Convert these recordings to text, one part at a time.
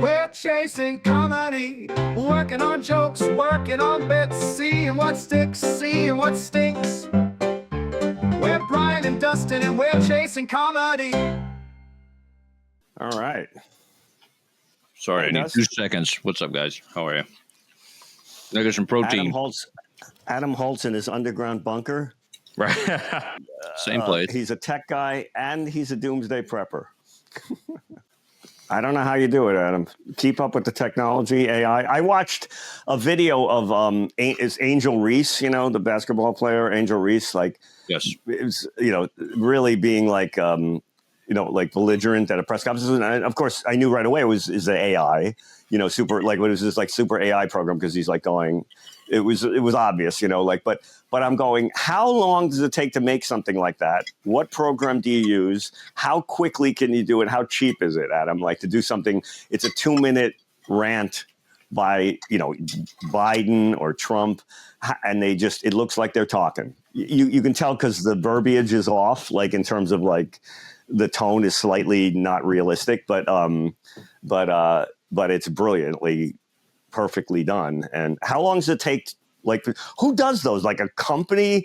We're chasing comedy, working on jokes, working on bits, seeing what sticks, seeing what stinks. We're Brian and Dustin, and we're chasing comedy. All right. Sorry, I need 2 seconds. What's up, guys? How are you? I got some protein. Adam Holtz in his underground bunker. Right. Same place. He's a tech guy and he's a doomsday prepper. I don't know how you do it, Adam. Keep up with the technology, AI. I watched a video of is Angel Reese, you know, the basketball player, Angel Reese, like, yes, it was, you know, really being like, you know, like belligerent at a press conference. And of course, I knew right away is the AI, you know, super, like, what is this, like, super AI program? Because he's like going, it was obvious, you know, like, but I'm going, how long does it take to make something like that? What program do you use? How quickly can you do it? How cheap is it, Adam? Like, to do something, it's a 2-minute rant by, you know, Biden or Trump, and they just, it looks like they're talking. You can tell because the verbiage is off, like, in terms of, like, the tone is slightly not realistic, but it's brilliantly, perfectly done. And how long does it take? Like, who does those? Like a company?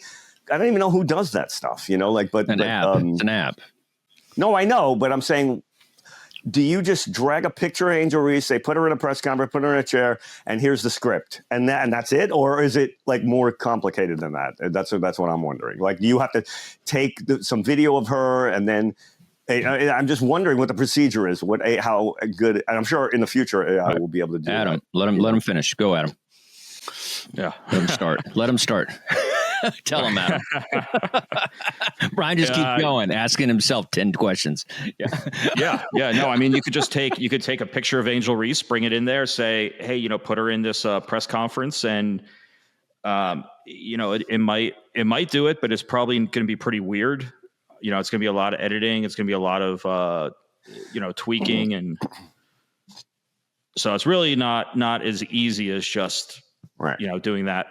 I don't even know who does that stuff, you know, like, but it's an app. No, I know, but I'm saying, do you just drag a picture of Angel Reese, say, put her in a press conference, put her in a chair, and here's the script, and that's it? Or is it like more complicated than that? That's what I'm wondering. Like, do you have to take some video of her and then, I'm just wondering what the procedure is, how good, and I'm sure in the future AI will be able to do Adam, that. let him finish. Go, Adam. Yeah. Let him start. Let him start. Tell him, Adam. Brian just keeps going, asking himself 10 questions. Yeah. No, I mean, you could take a picture of Angel Reese, bring it in there, say, hey, you know, put her in this press conference, and you know, it might do it, but it's probably going to be pretty weird. You know, it's going to be a lot of editing. It's going to be a lot of, you know, tweaking. And so it's really not as easy as just, right, you know, doing that.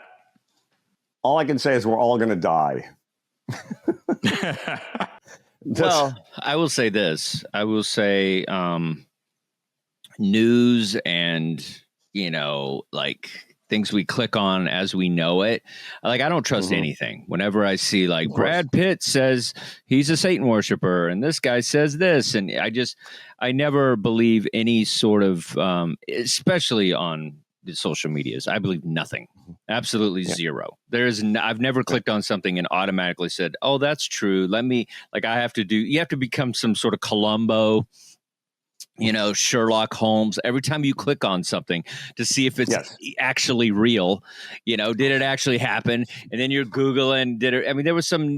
All I can say is we're all going to die. Well, I will say this. I will say news and, you know, like, things we click on as we know it. Like, I don't trust anything. Whenever I see, like, Brad Pitt says he's a Satan worshiper and this guy says this, and I never believe any sort of, especially on the social medias, I believe nothing. Absolutely zero. I've never clicked on something and automatically said, oh, that's true. You have to become some sort of Columbo, you know, Sherlock Holmes, every time you click on something to see if it's actually real, you know, did it actually happen? And then you're Googling,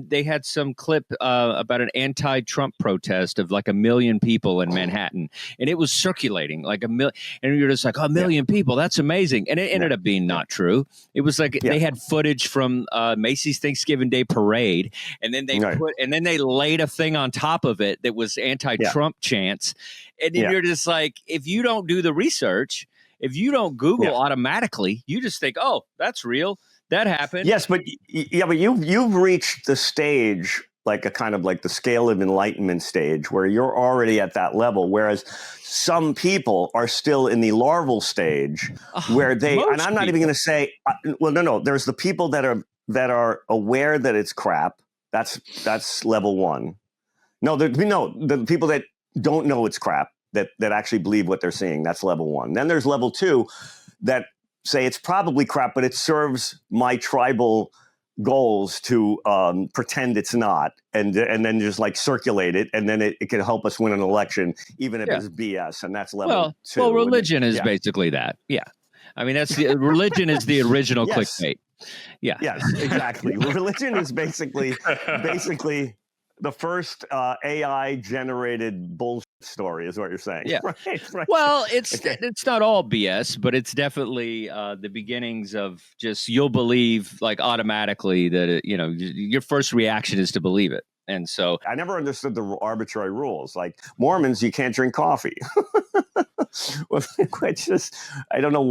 they had some clip about an anti-Trump protest of like 1 million people in Manhattan, and it was circulating like 1 million, and you're just like, 1 million people, that's amazing. And it ended up being not true. It was like they had footage from Macy's Thanksgiving Day parade, and then they laid a thing on top of it that was anti-Trump chants. And then you're just like, if you don't do the research, if you don't Google automatically, you just think, oh, that's real. That happened. Yes, but you've reached the stage, like a kind of like the scale of enlightenment stage, where you're already at that level. Whereas some people are still in the larval stage, where and I'm not even going to say, no. There's the people that are aware that it's crap. That's level one. The people that don't know it's crap, that actually believe what they're seeing. That's level one. Then there's level two that say it's probably crap, but it serves my tribal goals to pretend it's not, and then just like circulate it, and then it can help us win an election, even if it's BS. And that's level two. Well, religion is basically that. Yeah. I mean, religion is the original clickbait. Yeah. Yes, exactly. Religion is basically the first AI-generated bullshit story, is what you're saying. Yeah. Right. Well, it's not all BS, but it's definitely the beginnings of just, you'll believe like automatically that your first reaction is to believe it. And so I never understood the arbitrary rules. Like Mormons, you can't drink coffee. I don't know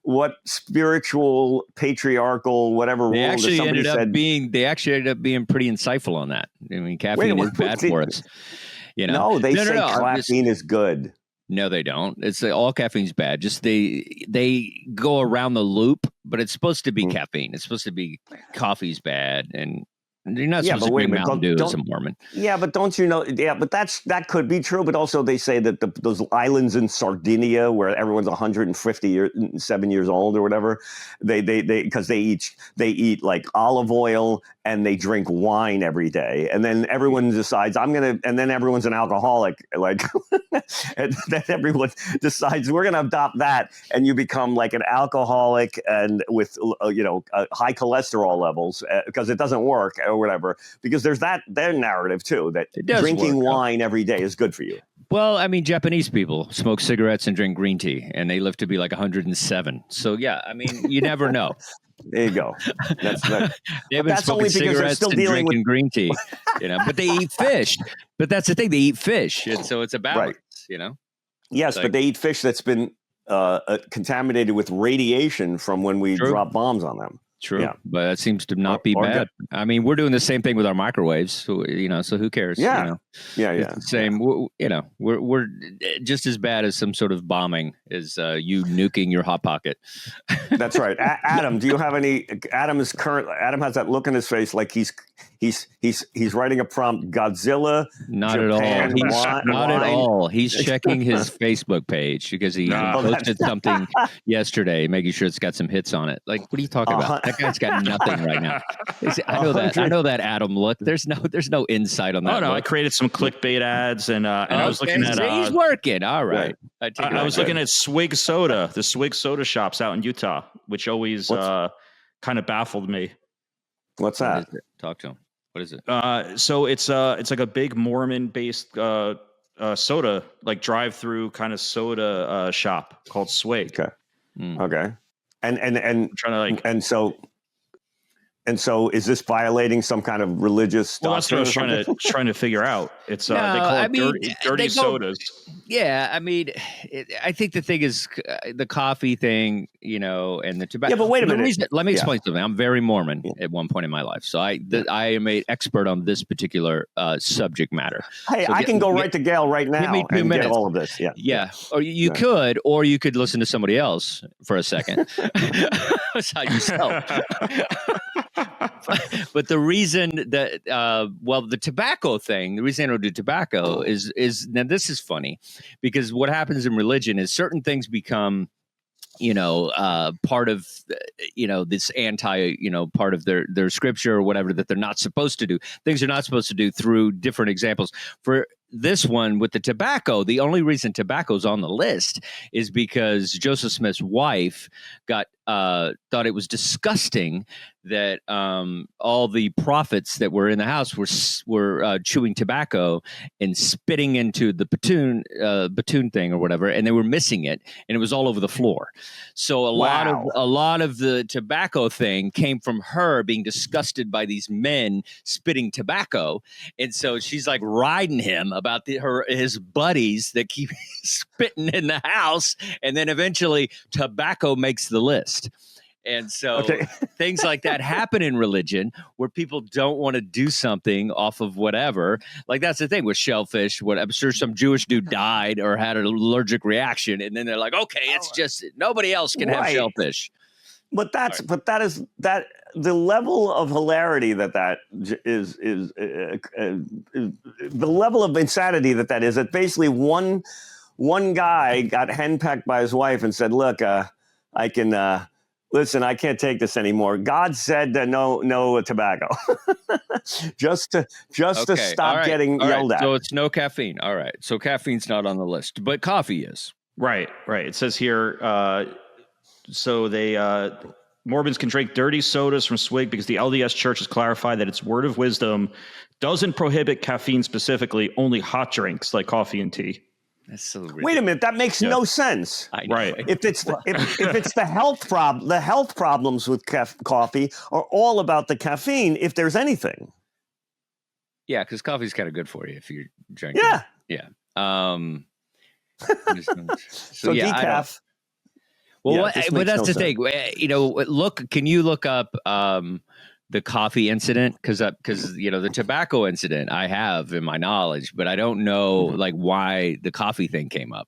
what spiritual, patriarchal, whatever rule. They actually ended up being pretty insightful on that. I mean, caffeine is bad for us. You know, No, they say I'm just- caffeine is good. No, they don't. It's all caffeine's bad. Just they go around the loop, but it's supposed to be caffeine. It's supposed to be coffee's bad, and you're not supposed to drink Mountain Dew as a Mormon. Yeah, but don't you know? Yeah, but that could be true. But also, they say that those islands in Sardinia where everyone's 157 years old or whatever, they because they eat like olive oil and they drink wine every day, and then everyone decides and then everyone's an alcoholic, like, and then everyone decides we're gonna adopt that, and you become like an alcoholic and with high cholesterol levels because it doesn't work or whatever. Because there's their narrative too that drinking wine every day is good for you. Well, I mean, Japanese people smoke cigarettes and drink green tea, and they live to be like 107. So yeah, I mean, you never know. There you go. They've been smoking cigarettes and drinking green tea, but they eat fish. But that's the thing, they eat fish, and so it's a balance, Yes, but they eat fish that's been contaminated with radiation from when we drop bombs on them. True, yeah. But that seems to not be bad. I mean, we're doing the same thing with our microwaves, so who cares? Yeah, yeah. It's the same. We're just as bad as some sort of bombing as you nuking your hot pocket. That's right. Adam, do you have any? Adam has that look in his face like he's writing a prompt. Godzilla. Not Japan, at all. Not at all. He's checking his Facebook page because he posted something yesterday, making sure it's got some hits on it. Like, what are you talking about? That guy's got nothing right now. I know that Adam look. There's no insight on that. Oh no, look. I created some clickbait ads, and I was looking at. He's working. All right. I was looking at Swig Soda, the Swig Soda shops out in Utah, which always kind of baffled me. What's that? Talk to him. What is it? So it's like a big Mormon-based soda, like drive-through kind of soda shop called Swig. Okay. Okay. And I'm trying to and so is this violating some kind of religious Well, that's what I was trying to figure out. It's they call it dirty sodas. Yeah, I mean, I think the thing is the coffee thing, and the tobacco. Yeah, but wait a minute. Let me explain something. I'm very Mormon at one point in my life, so I am an expert on this particular subject matter. Hey, I can go right to Gail right now and get all of this. Yeah. Or you could listen to somebody else for a second. That's how you sell. But the reason that, the tobacco thing, the reason I don't do tobacco is now this is funny because what happens in religion is certain things become, part of, this part of their scripture or whatever that they're not supposed to do. Things they're not supposed to do through different examples. For this one with the tobacco, the only reason tobacco's on the list is because Joseph Smith's wife thought it was disgusting that all the prophets that were in the house were chewing tobacco and spitting into the batoon thing or whatever, and they were missing it, and it was all over the floor. So a lot of the tobacco thing came from her being disgusted by these men spitting tobacco, and so she's like riding him about his buddies that keep spitting in the house, and then eventually tobacco makes the list. And so things like that happen in religion where people don't want to do something off of whatever. Like that's the thing with shellfish. I'm sure some Jewish dude died or had an allergic reaction, and then they're like, okay, it's just nobody else can have shellfish. But that is the level of hilarity that is the level of insanity that is. That basically one guy got henpecked by his wife and said, "Look, I can." Listen, I can't take this anymore. God said no tobacco, just to stop getting yelled at. So it's no caffeine. All right. So caffeine's not on the list, but coffee is. Right. It says here. So they Mormons can drink dirty sodas from Swig because the LDS Church has clarified that its word of wisdom doesn't prohibit caffeine specifically, only hot drinks like coffee and tea. That's so ridiculous. Wait a minute, that makes no sense. Right. If it's the health problem, the health problems with coffee are all about the caffeine. If there's anything, yeah, because coffee's kind of good for you if you're drinking. Yeah. So decaf. Well, but that's the thing. Can you look up the coffee incident, because the tobacco incident I have in my knowledge, but I don't know like why the coffee thing came up.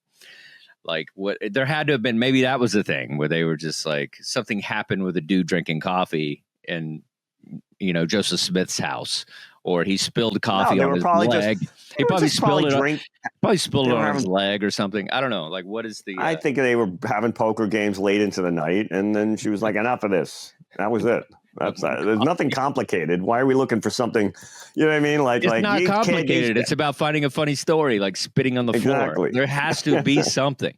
Like what there had to have been, maybe that was the thing where they were just like something happened with a dude drinking coffee in Joseph Smith's house, or he spilled coffee on his leg. He probably spilled it on his leg or something. I don't know. Like, what is the? I think they were having poker games late into the night, and then she was like, "Enough of this." That was it. There's nothing complicated. Why are we looking for something? You know what I mean? Like, it's not complicated. It's about finding a funny story, like spitting on the floor. There has to be something.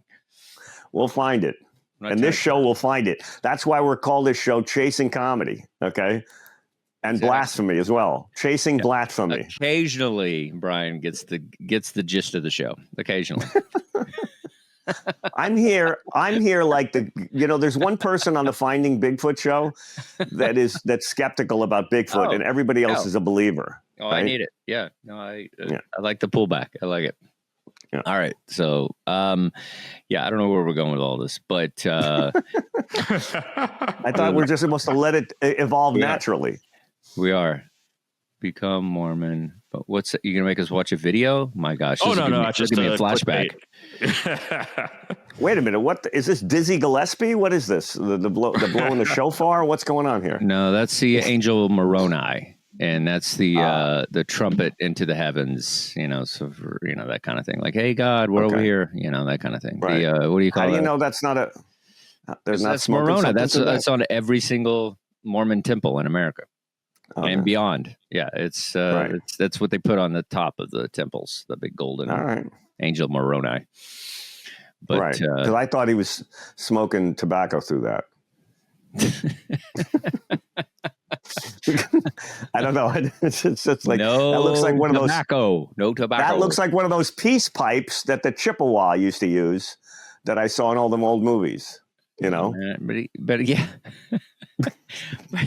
We'll find it, and this show will find it. That's why we're called this show "Chasing Comedy." Okay. And blasphemy as well. Chasing blasphemy. Occasionally, Brian gets the gist of the show. Occasionally. I'm here like there's one person on the Finding Bigfoot show that's skeptical about Bigfoot, and everybody else is a believer. Oh, right? I need it. Yeah. No, I like the pullback. I like it. Yeah. All right. So, I don't know where we're going with all this, but I thought we're just supposed to let it evolve naturally. We are. Become Mormon. But what's you gonna make us watch a video? My gosh! Oh no! Just give me a flashback. Wait a minute! What is this? Dizzy Gillespie? What is this? The blowing the shofar? What's going on here? No, that's the angel Moroni, and that's the trumpet into the heavens. So for, that kind of thing. Like, hey God, we're over here. That kind of thing. Right. What do you call that? How do you know that's not a? That's Moroni. That's on every single Mormon temple in America. And beyond. Yeah, it's that's what they put on the top of the temples, the big golden angel Moroni. But because I thought he was smoking tobacco through that. I don't know. It's like no that looks like one tobacco. of those. No tobacco. That looks like one of those peace pipes that the Chippewa used to use that I saw in all them old movies. But yeah.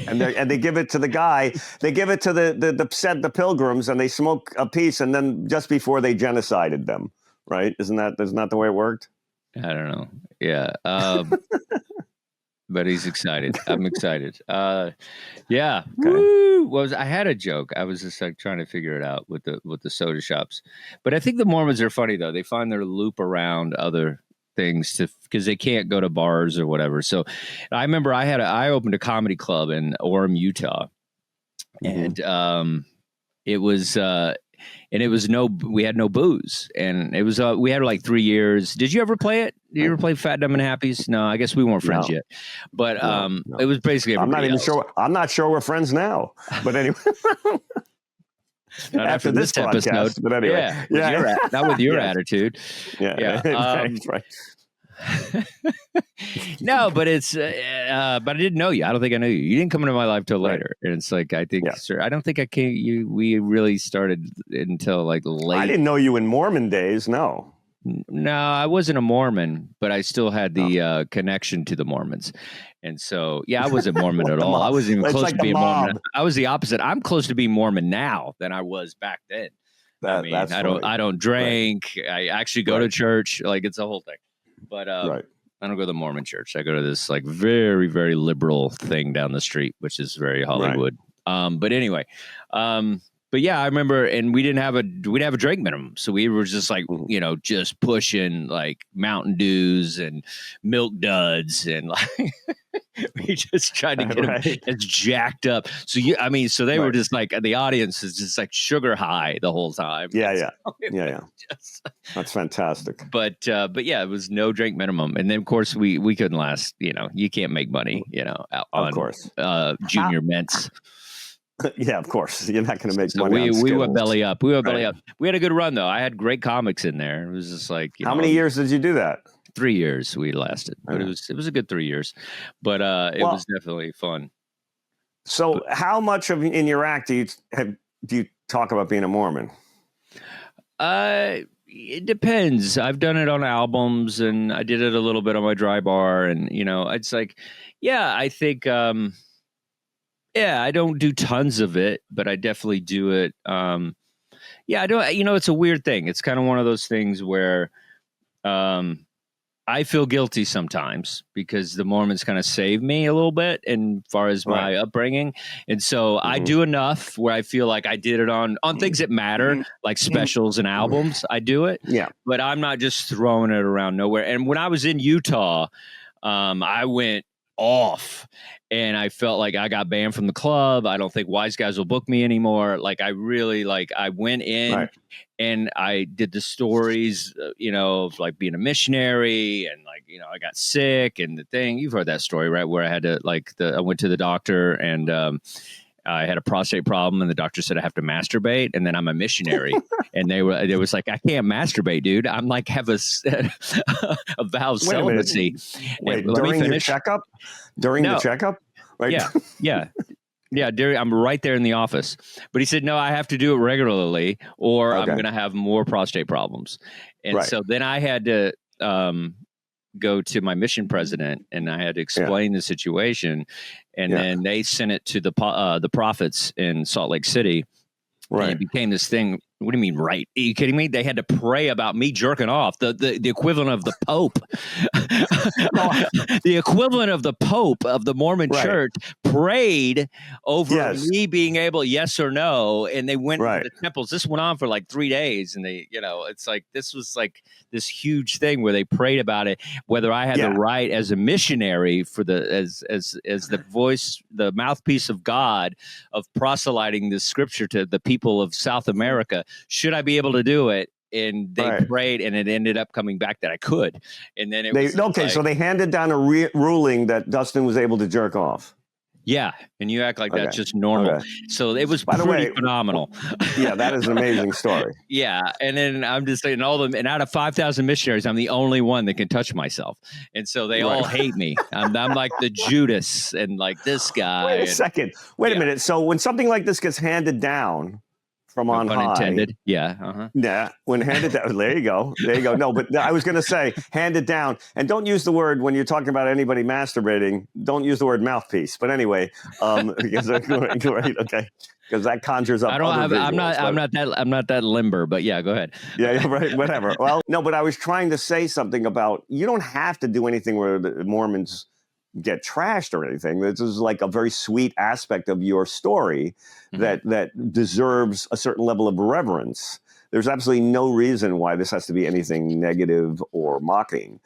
and they give it to the guy. They give it to the pilgrims, and they smoke a piece, and then just before they genocided them, right? Isn't that the way it worked? I don't know. Yeah, but he's excited. I'm excited. Yeah. Okay. Woo! I had a joke. I was just like trying to figure it out with the soda shops. But I think the Mormons are funny though. They find their loop around other things because they can't go to bars or whatever. So I remember I opened a comedy club in Orem, Utah, and we had no booze, and it was we had like 3 years. Did you ever play it? Did you ever play Fat, Dumb and Happy's? No, I guess we weren't friends yet. But it was basically I'm not even sure. I'm not sure we're friends now. But anyway. Not after this episode, but anyway, not with your attitude. Yeah. Right. No, but it's but I didn't know you. I don't think I knew you. You didn't come into my life till later, and it's like I think, sir, I don't think I came. We really started until like late. I didn't know you in Mormon days. No, I wasn't a Mormon, but I still had the connection to the Mormons. And so, I wasn't Mormon at all. I wasn't even close to being Mormon. I was the opposite. I'm close to being Mormon now than I was back then. I don't drink. Right. I actually go to church. Like it's a whole thing. But I don't go to the Mormon church. I go to this like very, very liberal thing down the street, which is very Hollywood. Right. But anyway, but I remember, and we'd have a drink minimum. So we were just like, just pushing like Mountain Dews and Milk Duds, and like we just tried to get them as jacked up. So so they were just like, the audience is just like sugar high the whole time. Yeah. That's fantastic. But it was no drink minimum. And then of course we couldn't last, you can't make money, on junior mints. Yeah, of course. You're not going to make money. We went belly up. We had a good run though. I had great comics in there. It was just like how many years did you do that? 3 years we lasted, but it was a good 3 years. But it was definitely fun. So, how much in your act do you talk about being a Mormon? It depends. I've done it on albums, and I did it a little bit on my dry bar, and it's like, I think. I don't do tons of it, but I definitely do it. I don't. It's a weird thing. It's kind of one of those things where, I I feel guilty sometimes because the Mormons kind of saved me a little bit in far as my upbringing. And so I do enough where I feel like I did it on things that matter, like specials and albums. I do it. Yeah. But I'm not just throwing it around nowhere. And when I was in Utah, I went off and I felt like I got banned from the club. I don't think Wise Guys will book me anymore. Like I really I went in and I did the stories, of like being a missionary and like, I got sick and the thing, you've heard that story, right? Where I had to I went to the doctor and, I had a prostate problem and the doctor said I have to masturbate and then I'm a missionary and they was like, I can't masturbate, dude. I'm like, have a vow of celibacy. Wait, during your checkup? During the checkup? Right? Yeah. I'm right there in the office. But he said, no, I have to do it regularly or I'm going to have more prostate problems. And so then I had to go to my mission president and I had to explain the situation. And then they sent it to the prophets in Salt Lake City. Right. And it became this thing. What do you mean, right? Are you kidding me? They had to pray about me jerking off. The equivalent of the Pope. The equivalent of the Pope of the Mormon Church prayed over me being able, yes or no. And they went to the temples. This went on for like 3 days. And they, it's like, this was like this huge thing where they prayed about it, whether I had the right as a missionary for as the voice, the mouthpiece of God of proselyting the scripture to the people of South America. Should I be able to do it? And they prayed, and it ended up coming back that I could. And then so they handed down a ruling that Dustin was able to jerk off. Yeah, and you act like that's just normal. Okay. So it was pretty phenomenal. Yeah, that is an amazing story. Yeah, and then I'm just saying and out of 5,000 missionaries, I'm the only one that can touch myself, and so they all hate me. I'm like the Judas, and like this guy. Wait a minute. So when something like this gets handed down from on high. Unintended. Yeah. Yeah. When handed down, there you go. No, but I was going to say handed down, and don't use the word when you're talking about anybody masturbating. Don't use the word mouthpiece. But anyway, because that conjures up. I'm not that limber. But yeah, go ahead. Yeah. Right. Whatever. Well, no, but I was trying to say something about you don't have to do anything where the Mormons get trashed or anything. This is like a very sweet aspect of your story that deserves a certain level of reverence. There's absolutely no reason why this has to be anything negative or mocking.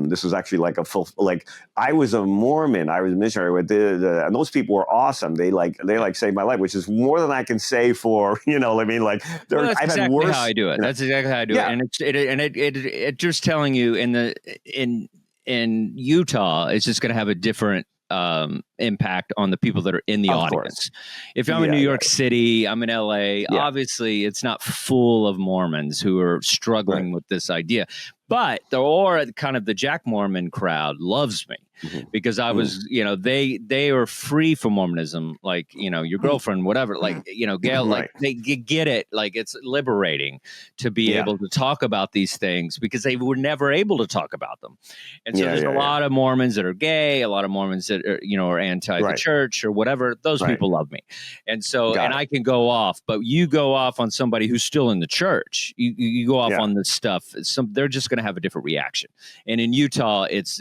This was actually like I was a Mormon, I was a missionary with and those people were awesome. They saved my life, which is more than I can say for, I've had worse. How I do it. That's exactly how I do it. And it just telling you in Utah, it's just going to have a different impact on the people that are in the audience. If I'm in New York City, I'm in LA, obviously it's not full of Mormons who are struggling with this idea. But the Jack Mormon crowd loves me because I was, they are free from Mormonism, like, your girlfriend, whatever, like, Gail, like they get it. Like it's liberating to be able to talk about these things because they were never able to talk about them. And so there's a lot of Mormons that are gay, a lot of Mormons that are, are anti the church or whatever. Those people love me. And so, I can go off, but you go off on somebody who's still in the church. You go off on this stuff. They're just going to have a different reaction. And in Utah, it's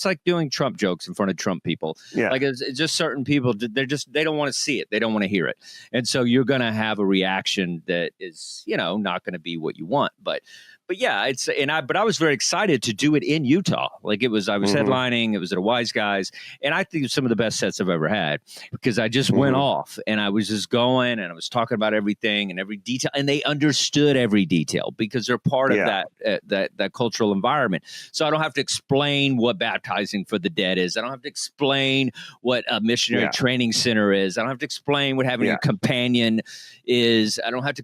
like doing Trump jokes in front of Trump people. Yeah. Like it's just certain people, they don't want to see it. They don't want to hear it. And so you're going to have a reaction that is, not going to be what you want. But yeah, but I was very excited to do it in Utah. Like I was headlining, it was at a Wise Guys. And I think it's some of the best sets I've ever had because I just went off and I was just going and I was talking about everything and every detail, and they understood every detail because they're part of that cultural environment. So I don't have to explain what baptizing for the dead is. I don't have to explain what a missionary training center is. I don't have to explain what having a companion is. I don't have to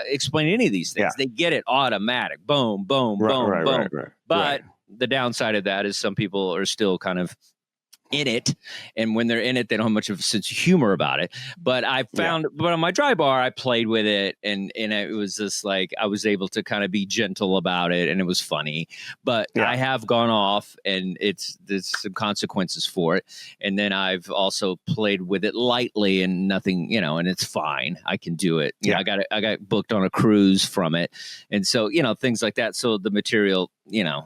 explain any of these things. They get it automatic. Boom, boom, boom, boom. But the downside of that is some people are still kind of in it, and when they're in it, they don't have much of a sense of humor about it. But I found, but on my dry bar, I played with it, and it was just like I was able to kind of be gentle about it, and it was funny. But I have gone off, and there's some consequences for it. And then I've also played with it lightly, and nothing, and it's fine. I can do it. You know, I got booked on a cruise from it, and so things like that. So the material,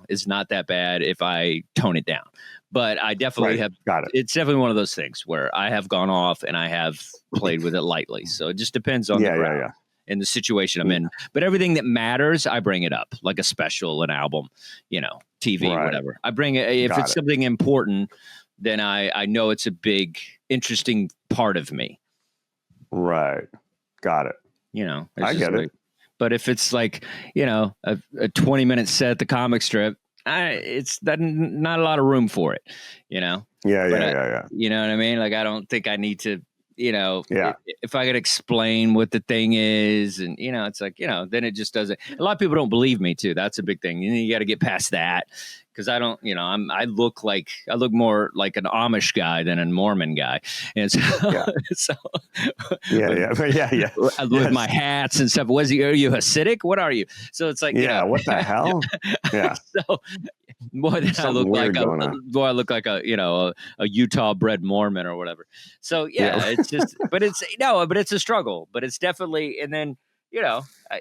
is not that bad if I tone it down. But I definitely have got it. It's definitely one of those things where I have gone off and I have played with it lightly. So it just depends on the crowd and the situation I'm in. But everything that matters, I bring it up, like a special, an album, TV, whatever. I bring it. If it's something important, then I know it's a big, interesting part of me. Right. Got it. I get it. But if it's like, a 20-minute set at the comic strip, it's not a lot of room for it, You know what I mean? Like, I don't think I need to, if I could explain what the thing is, and it's like, then it just doesn't. A lot of people don't believe me too. That's a big thing. You got to get past that, because I don't, I look more like an Amish guy than a Mormon guy, and so, with my hats and stuff. Are you Hasidic? What are you? So it's like, what the hell? So more than I look like a Utah bred Mormon or whatever. So it's just, but it's a struggle, but it's definitely, and then,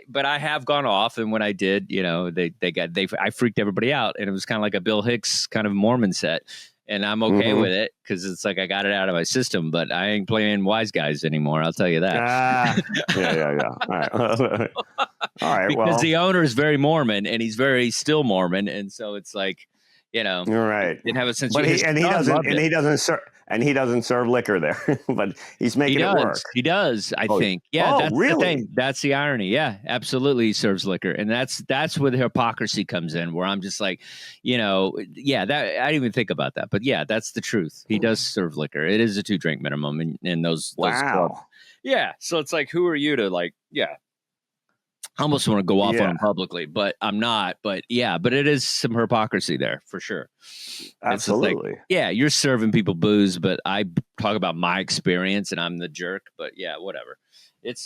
but I have gone off, and when I did, I freaked everybody out, and it was kind of like a Bill Hicks kind of Mormon set, and I'm okay with it, because it's like I got it out of my system, but I ain't playing wise guys anymore. I'll tell you that. All right. All right. Because the owner is very Mormon, and he's very still Mormon, and so it's like, you're right. Didn't have a sense. But he doesn't serve liquor there, but he's making it work. He does, I think. Yeah, that's really the thing. That's the irony. Yeah, absolutely, he serves liquor, and that's where the hypocrisy comes in. Where I'm just like, that I didn't even think about that, but yeah, that's the truth. He does serve liquor. It is a 2-drink minimum in those. Clubs. Yeah, so it's like, who are you to like? Yeah. I almost want to go off on him publicly, but I'm not. But but it is some hypocrisy there for sure. Absolutely. Like, you're serving people booze, but I talk about my experience and I'm the jerk. But whatever. But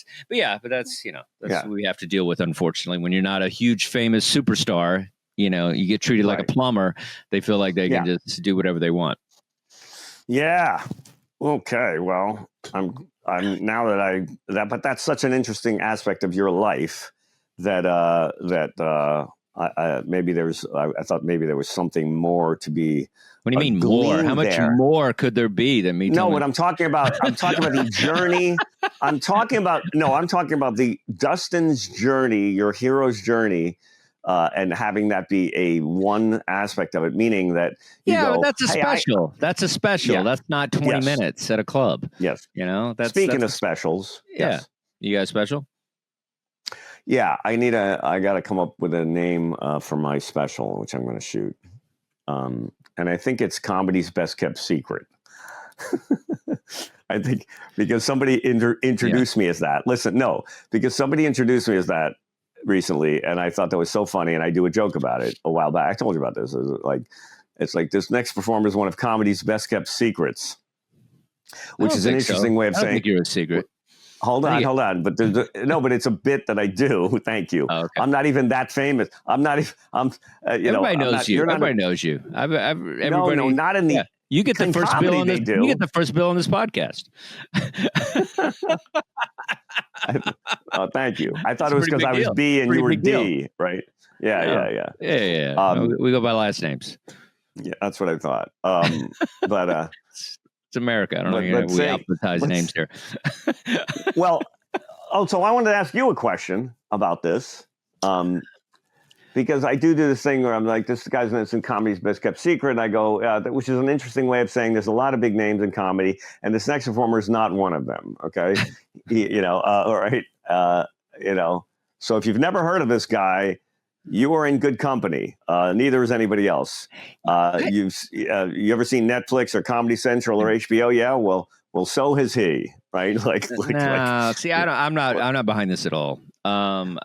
that's what we have to deal with. Unfortunately, when you're not a huge famous superstar, you get treated like a plumber. They feel like they can just do whatever they want. Yeah. Okay. Well, I'm now that but that's such an interesting aspect of your life that maybe I thought maybe there was something more to be. What do you mean more? How much more could there be than me? No, what I'm talking about the journey. I'm talking about the Dustin's journey, your hero's journey. And having that be a one aspect of it, meaning that but that's a special. That's a special. That's not 20 minutes at a club. Yes. That's speaking of specials. Yes. You guys special? Yeah, I got to come up with a name for my special, which I'm going to shoot. And I think it's comedy's best kept secret. I think because somebody introduced me as that. Listen, no, because somebody introduced me as that recently, and I thought that was so funny, and I do a joke about it a while back. I told you about this. It's like this next performer is one of comedy's best kept secrets, which is an interesting way of saying. I think you're a secret. Hold on. But but it's a bit that I do. Thank you. Oh, okay. I'm not even that famous. I'm not even. Everybody knows you. Everybody knows you. Everybody. No, not in the. Yeah. You get the first bill on this. You get the first bill on this podcast. Thank you. I thought it was because I was B and you were D, right? Yeah. We go by last names. Yeah, that's what I thought. But it's America. I don't know. We alphabetize names here. Well, so I wanted to ask you a question about this. Because I do this thing where I'm like, this guy's in comedy's best kept secret. And I go, which is an interesting way of saying there's a lot of big names in comedy. And this next performer is not one of them. Okay. All right. So if you've never heard of this guy, you are in good company. Neither is anybody else. You ever seen Netflix or Comedy Central or HBO? Yeah. Well, so has he. Right. See, I'm not behind this at all.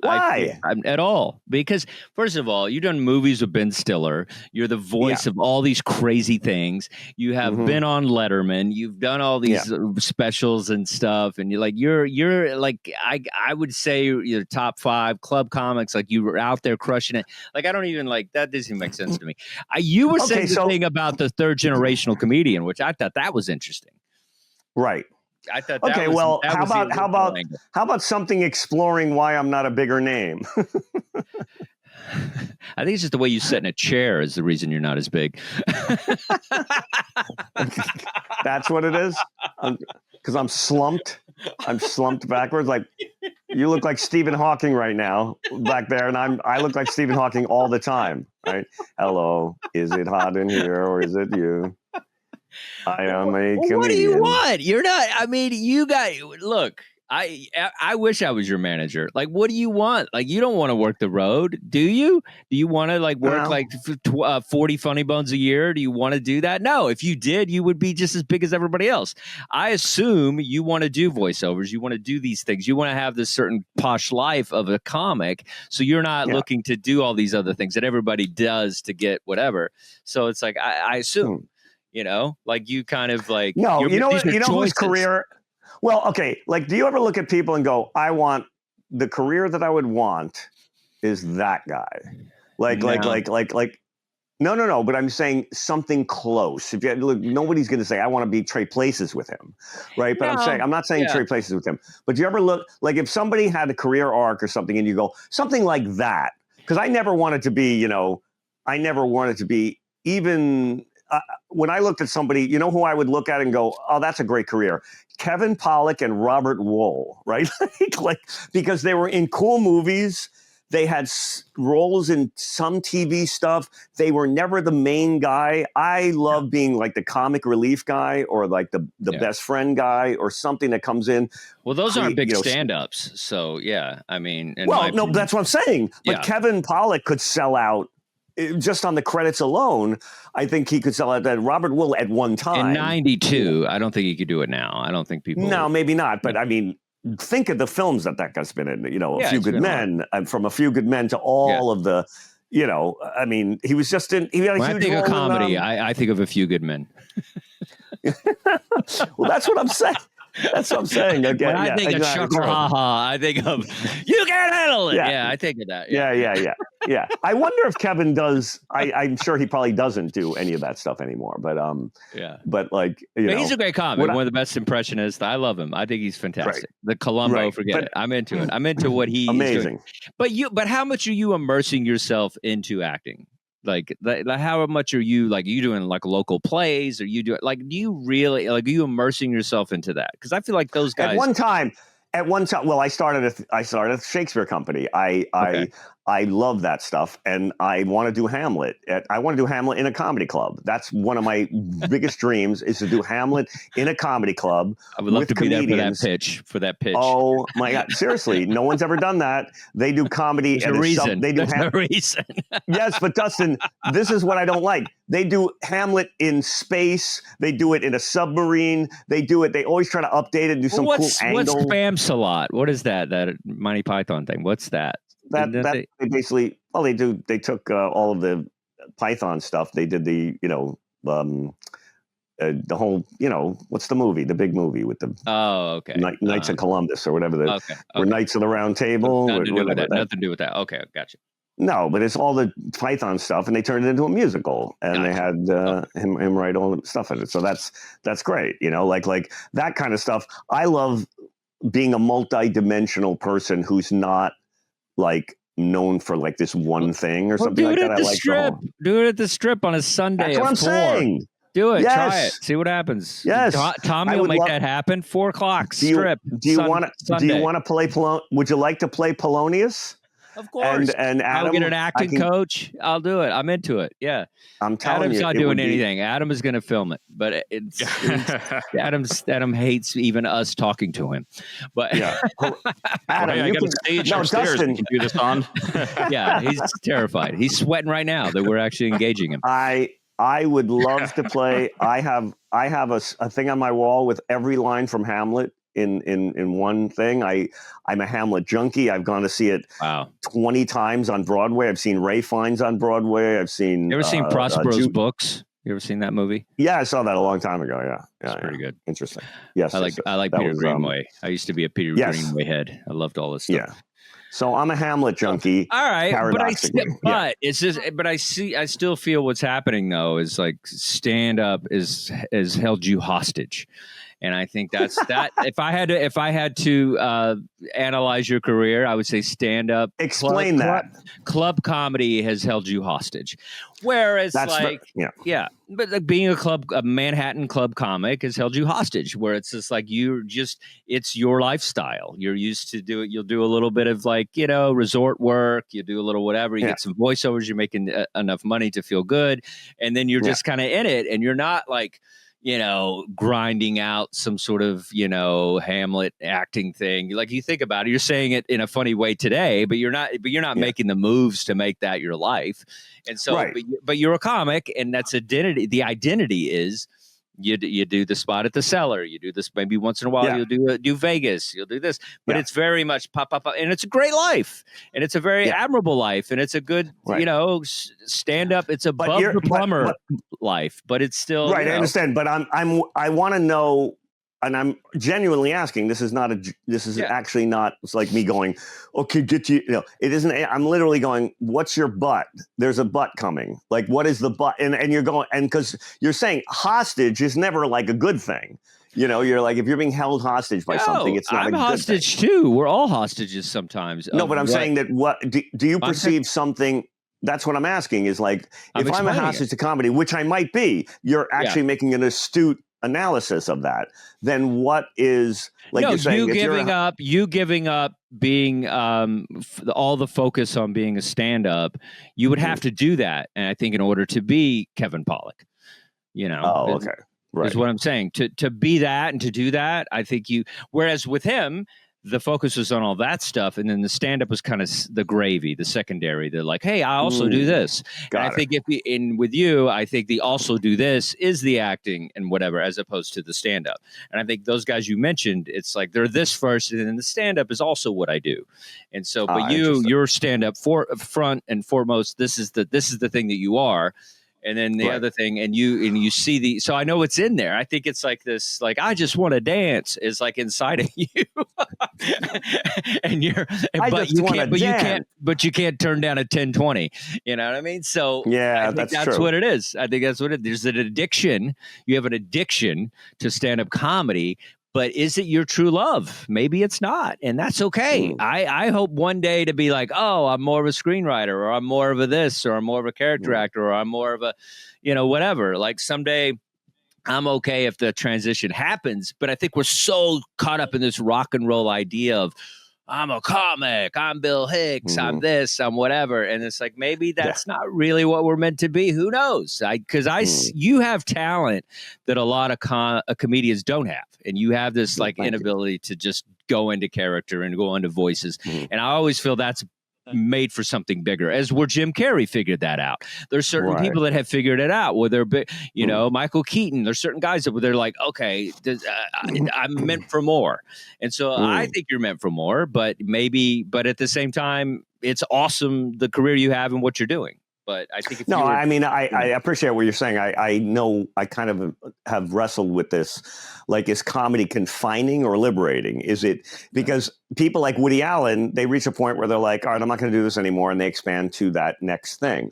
Why? At all? Because first of all, you've done movies with Ben Stiller. You're the voice of all these crazy things. You have been on Letterman. You've done all these specials and stuff. And you're like I would say you're top 5 club comics. Like you were out there crushing it. Like I don't even like that. Doesn't even make sense to me. You were saying the thing about the third generational comedian, which I thought that was interesting. Right. I thought. Okay. How about something exploring why I'm not a bigger name? I think it's just the way you sit in a chair is the reason you're not as big. That's what it is. Because I'm slumped. I'm slumped backwards. Like you look like Stephen Hawking right now back there, and I look like Stephen Hawking all the time. Right? Hello, is it hot in here or is it you? I am a comedian. What do you want? You're not. I mean, you got. Look, I wish I was your manager. Like, what do you want? Like, you don't want to work the road, do you? Do you want to work 40 funny bones a year? Do you want to do that? No. If you did, you would be just as big as everybody else. I assume you want to do voiceovers. You want to do these things. You want to have this certain posh life of a comic. So you're not looking to do all these other things that everybody does to get whatever. So it's like I assume. Like you kind of like whose career. Well, okay. Like, do you ever look at people and go, "I want the career that I would want is that guy." Like. No. But I'm saying something close. If you look, nobody's going to say, "I want to be trade places with him," right? But I'm not saying trade places with him. But do you ever look like if somebody had a career arc or something, and you go something like that? Because I never wanted to be, even. When I looked at somebody, you know who I would look at and go, "Oh, that's a great career." Kevin Pollak and Robert Wool, right? Because they were in cool movies. They had roles in some TV stuff. They were never the main guy. I love being like the comic relief guy or like the best friend guy or something that comes in. Well, those aren't big stand-ups. So, yeah, I mean. That's what I'm saying. But Kevin Pollak could sell out. Just on the credits alone, I think he could sell out that Robert Wool at one time. In 92, I don't think he could do it now. I don't think people. No, maybe not. But I mean, think of the films that guy's been in. A Few Good Men, and from A Few Good Men to all of the. I mean, he was just in. He had a when huge I think role of comedy, I think of A Few Good Men. Well, that's what I'm saying. That's what I'm saying. Again, when I think of chuckle, ha, I think of you can't handle it. Yeah, I think of that. Yeah. I wonder if Kevin does. I'm sure he probably doesn't do any of that stuff anymore. But But like, he's a great comic. One of the best impressionists. I love him. I think he's fantastic. Right. The Columbo, forget it. I'm into it. I'm into what he amazing. Is doing. But how much are you immersing yourself into acting? Like how much are you doing like local plays? Or you do it like do you really are you immersing yourself into that? Because I feel like those guys at one time. Well, I started a Shakespeare company. I love that stuff, and I want to do Hamlet. I want to do Hamlet in a comedy club. That's one of my biggest dreams is to do Hamlet in a comedy club. I would love to comedians. Be there for that pitch. Oh my God! Seriously, no one's ever done that. They do comedy. There's a reason. They do There's a reason. Yes, but Dustin, this is what I don't like. They do Hamlet in space. They do it in a submarine. They do it. They always try to update it and do some cool angle. What's Spam Salot? What is that? That Monty Python thing? What's that? They basically, they took all of the Python stuff. They did the whole, what's the movie? The big movie with the Knights of Columbus or whatever. Or Knights of the Round Table. Nothing to do with that. Okay, gotcha. No, but it's all the Python stuff, and they turned it into a musical, and they had him write all the stuff in it. So that's great. Like that kind of stuff. I love being a multi-dimensional person who's not like known for like this one thing or something like that. Do it at the Strip on a Sunday. That's what I'm saying. Do it. Yes. Try it. See what happens. Yes. Tommy will make that happen. 4:00 Strip. Do you want to play? Would you like to play Polonius? Of course. And Adam, I'll get an acting coach. I'll do it. I'm into it. Yeah. I'm telling Adam's you, not doing anything. Adam is going to film it, but Adam hates even us talking to him. But Adam, you got a stage upstairs. Dustin. We can do this on. Yeah, he's terrified. He's sweating right now that we're actually engaging him. I would love to play. I have a thing on my wall with every line from Hamlet in one thing. I'm a Hamlet junkie. I've gone to see it Wow. 20 times on Broadway. I've seen Ray Fiennes on Broadway. I've seen. You ever seen Prospero's books? You ever seen that movie? Yeah, I saw that a long time ago. Yeah, It's pretty good. Interesting. Yes, I like Peter Greenway. I used to be a Peter Greenway head. I loved all this stuff. Yeah. So I'm a Hamlet junkie. All right, but Yeah. it's just. But I still feel what's happening though is like stand up is held you hostage. And I think that's that. If I had to analyze your career, I would say stand up. Explain that. Club comedy has held you hostage, whereas but like being a Manhattan club comic has held you hostage. Where it's just like it's your lifestyle. You're used to do it. You'll do a little bit of like resort work. You do a little whatever. You get some voiceovers. You're making enough money to feel good, and then you're just kind of in it, and you're not like. Grinding out some sort of, Hamlet acting thing. Like you think about it, you're saying it in a funny way today, but you're not making the moves to make that your life. And so, but you're a comic, and that's identity. The identity is you do the spot at the Cellar. You do this maybe once in a while. You'll do Vegas. You'll do this, but it's very much pop, and it's a great life, and it's a very admirable life, and it's a good, stand up. It's above the plumber life, but it's still right. I understand, but I want to know. And I'm genuinely asking. This is actually not. It's like me going, okay, get you. It isn't. I'm literally going. What's your butt? There's a butt coming. Like, what is the butt? And you're going. And because you're saying hostage is never like a good thing. You're like if you're being held hostage by something, it's not. I'm a good hostage thing. too. We're all hostages sometimes. No, but I'm saying that. What do you perceive something? That's what I'm asking. Is like if I'm a hostage to comedy, which I might be. You're actually making an astute analysis of that, then what is like you're saying you giving up being all the focus on being a stand-up, you would have to do that, and I think in order to be Kevin Pollak, is what I'm saying, to be that and to do that, I think whereas with him the focus was on all that stuff, and then the stand-up was kind of the gravy, the secondary. They're like, hey, I also do this. And I think with you, I think the also do this is the acting and whatever, as opposed to the stand-up. And I think those guys you mentioned, it's like they're this first, and then the stand-up is also what I do. And so, but your stand-up front and foremost, this is the thing that you are. And then the other thing, and you see so I know it's in there. I think it's like this, like I just want to dance is like inside of you, and you can't turn down a 10-20. You know what I mean? So I think that's what it is. I think that's what it is. There's an addiction. You have an addiction to stand-up comedy. But is it your true love? Maybe it's not, and that's okay. I hope one day to be like, oh, I'm more of a screenwriter, or I'm more of a this, or I'm more of a character actor, or I'm more of a, whatever. Like someday I'm okay if the transition happens, but I think we're so caught up in this rock and roll idea of, I'm a comic, I'm Bill Hicks, I'm this, I'm whatever. And it's like, maybe that's not really what we're meant to be. Who knows? You have talent that a lot of comedians don't have. And you have this like inability to just go into character and go into voices. And I always feel that's made for something bigger, as where Jim Carrey figured that out. There's certain people that have figured it out, where they're big, Michael Keaton. There's certain guys that they're like, okay, I'm meant for more. And so I think you're meant for more, but at the same time, it's awesome the career you have and what you're doing. But I think I appreciate what you're saying. I know I kind of have wrestled with this. Like, is comedy confining or liberating? Is it because people like Woody Allen, they reach a point where they're like, all right, I'm not going to do this anymore. And they expand to that next thing,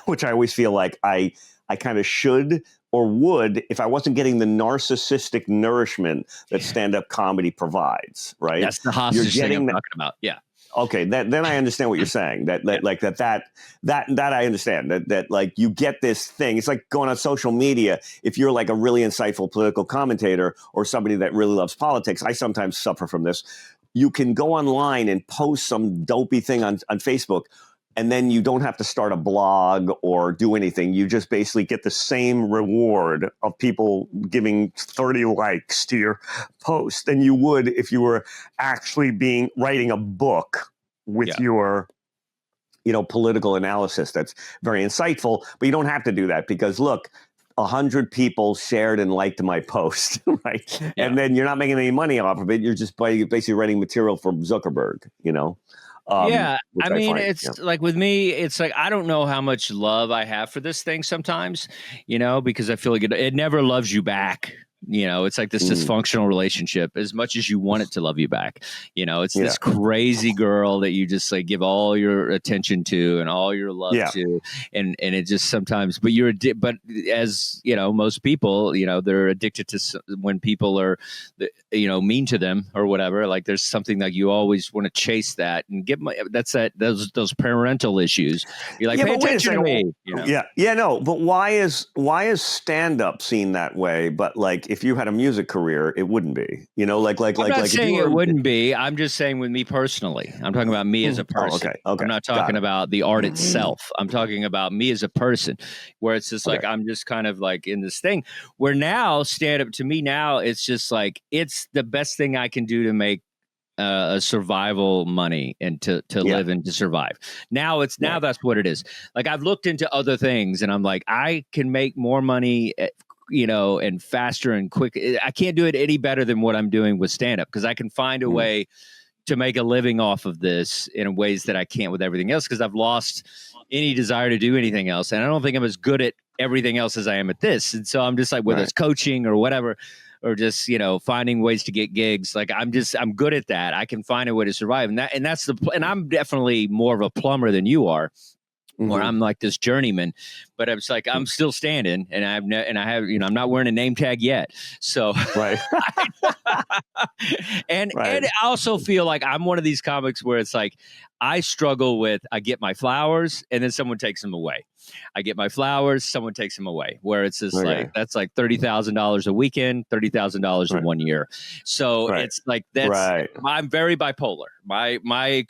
which I always feel like I kind of should or would if I wasn't getting the narcissistic nourishment that stand-up comedy provides, right? That's the hostage thing I'm talking about. Yeah. Okay, then I understand what you're saying. That I understand. That like you get this thing. It's like going on social media. If you're like a really insightful political commentator or somebody that really loves politics, I sometimes suffer from this. You can go online and post some dopey thing on Facebook, and then you don't have to start a blog or do anything. You just basically get the same reward of people giving 30 likes to your post than you would if you were actually writing a book with your, political analysis. That's very insightful, but you don't have to do that because look, 100 people shared and liked my post, right? Yeah. And then you're not making any money off of it. You're just basically writing material from Zuckerberg, you know? Yeah. Which I mean, find, it's like with me, it's like, I don't know how much love I have for this thing sometimes, you know, because I feel like it never loves you back. You know, it's like this dysfunctional relationship as much as you want it to love you back. You know, it's this crazy girl that you just like give all your attention to and all your love to. And it just sometimes, but but as you know, most people, you know, they're addicted to when people are, you know, mean to them or whatever. Like there's something that you always want to chase that and give those parental issues. You're like, pay attention to me. You know? No, but why is stand up seen that way? But like, if you had a music career, it wouldn't be, you know, I'm not saying it wouldn't be. I'm just saying with me personally, I'm talking about me as a person. Okay. I'm not talking about the art itself. I'm talking about me as a person, where it's just like, I'm just kind of like in this thing where now stand up to me now, it's just like, it's the best thing I can do to make a survival money and to live and to survive. Now that's what it is. Like I've looked into other things and I'm like, I can make more money you know, and faster and quick. I can't do it any better than what I'm doing with stand up because I can find a way to make a living off of this in ways that I can't with everything else because I've lost any desire to do anything else. And I don't think I'm as good at everything else as I am at this. And so I'm just like, whether it's coaching or whatever, or just, you know, finding ways to get gigs. Like I'm good at that. I can find a way to survive. And I'm definitely more of a plumber than you are. Where I'm like this journeyman, but it's like I'm still standing, and I have, you know, I'm not wearing a name tag yet. So and I also feel like I'm one of these comics where it's like I struggle with I get my flowers and then someone takes them away. I get my flowers, someone takes them away. Where it's just like that's like $30,000 a weekend, $30,000 in 1 year. So it's like I'm very bipolar. My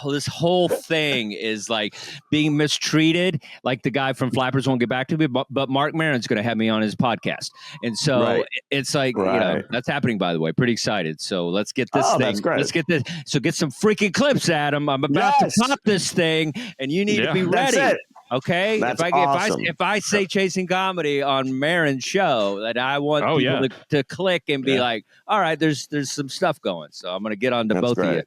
this whole thing is like being mistreated. Like the guy from Flappers won't get back to me, but Mark Maron's going to have me on his podcast, and so it's like you know that's happening. By the way, pretty excited. So let's get this thing. That's great. Let's get this. So get some freaking clips, Adam. I'm about to pop this thing, and you need to be ready. That's it. Okay, That's awesome. if I say Chasing Comedy on Maron's show, that I want people to click and be like, all right, there's some stuff going. So I'm going to get on to both of you.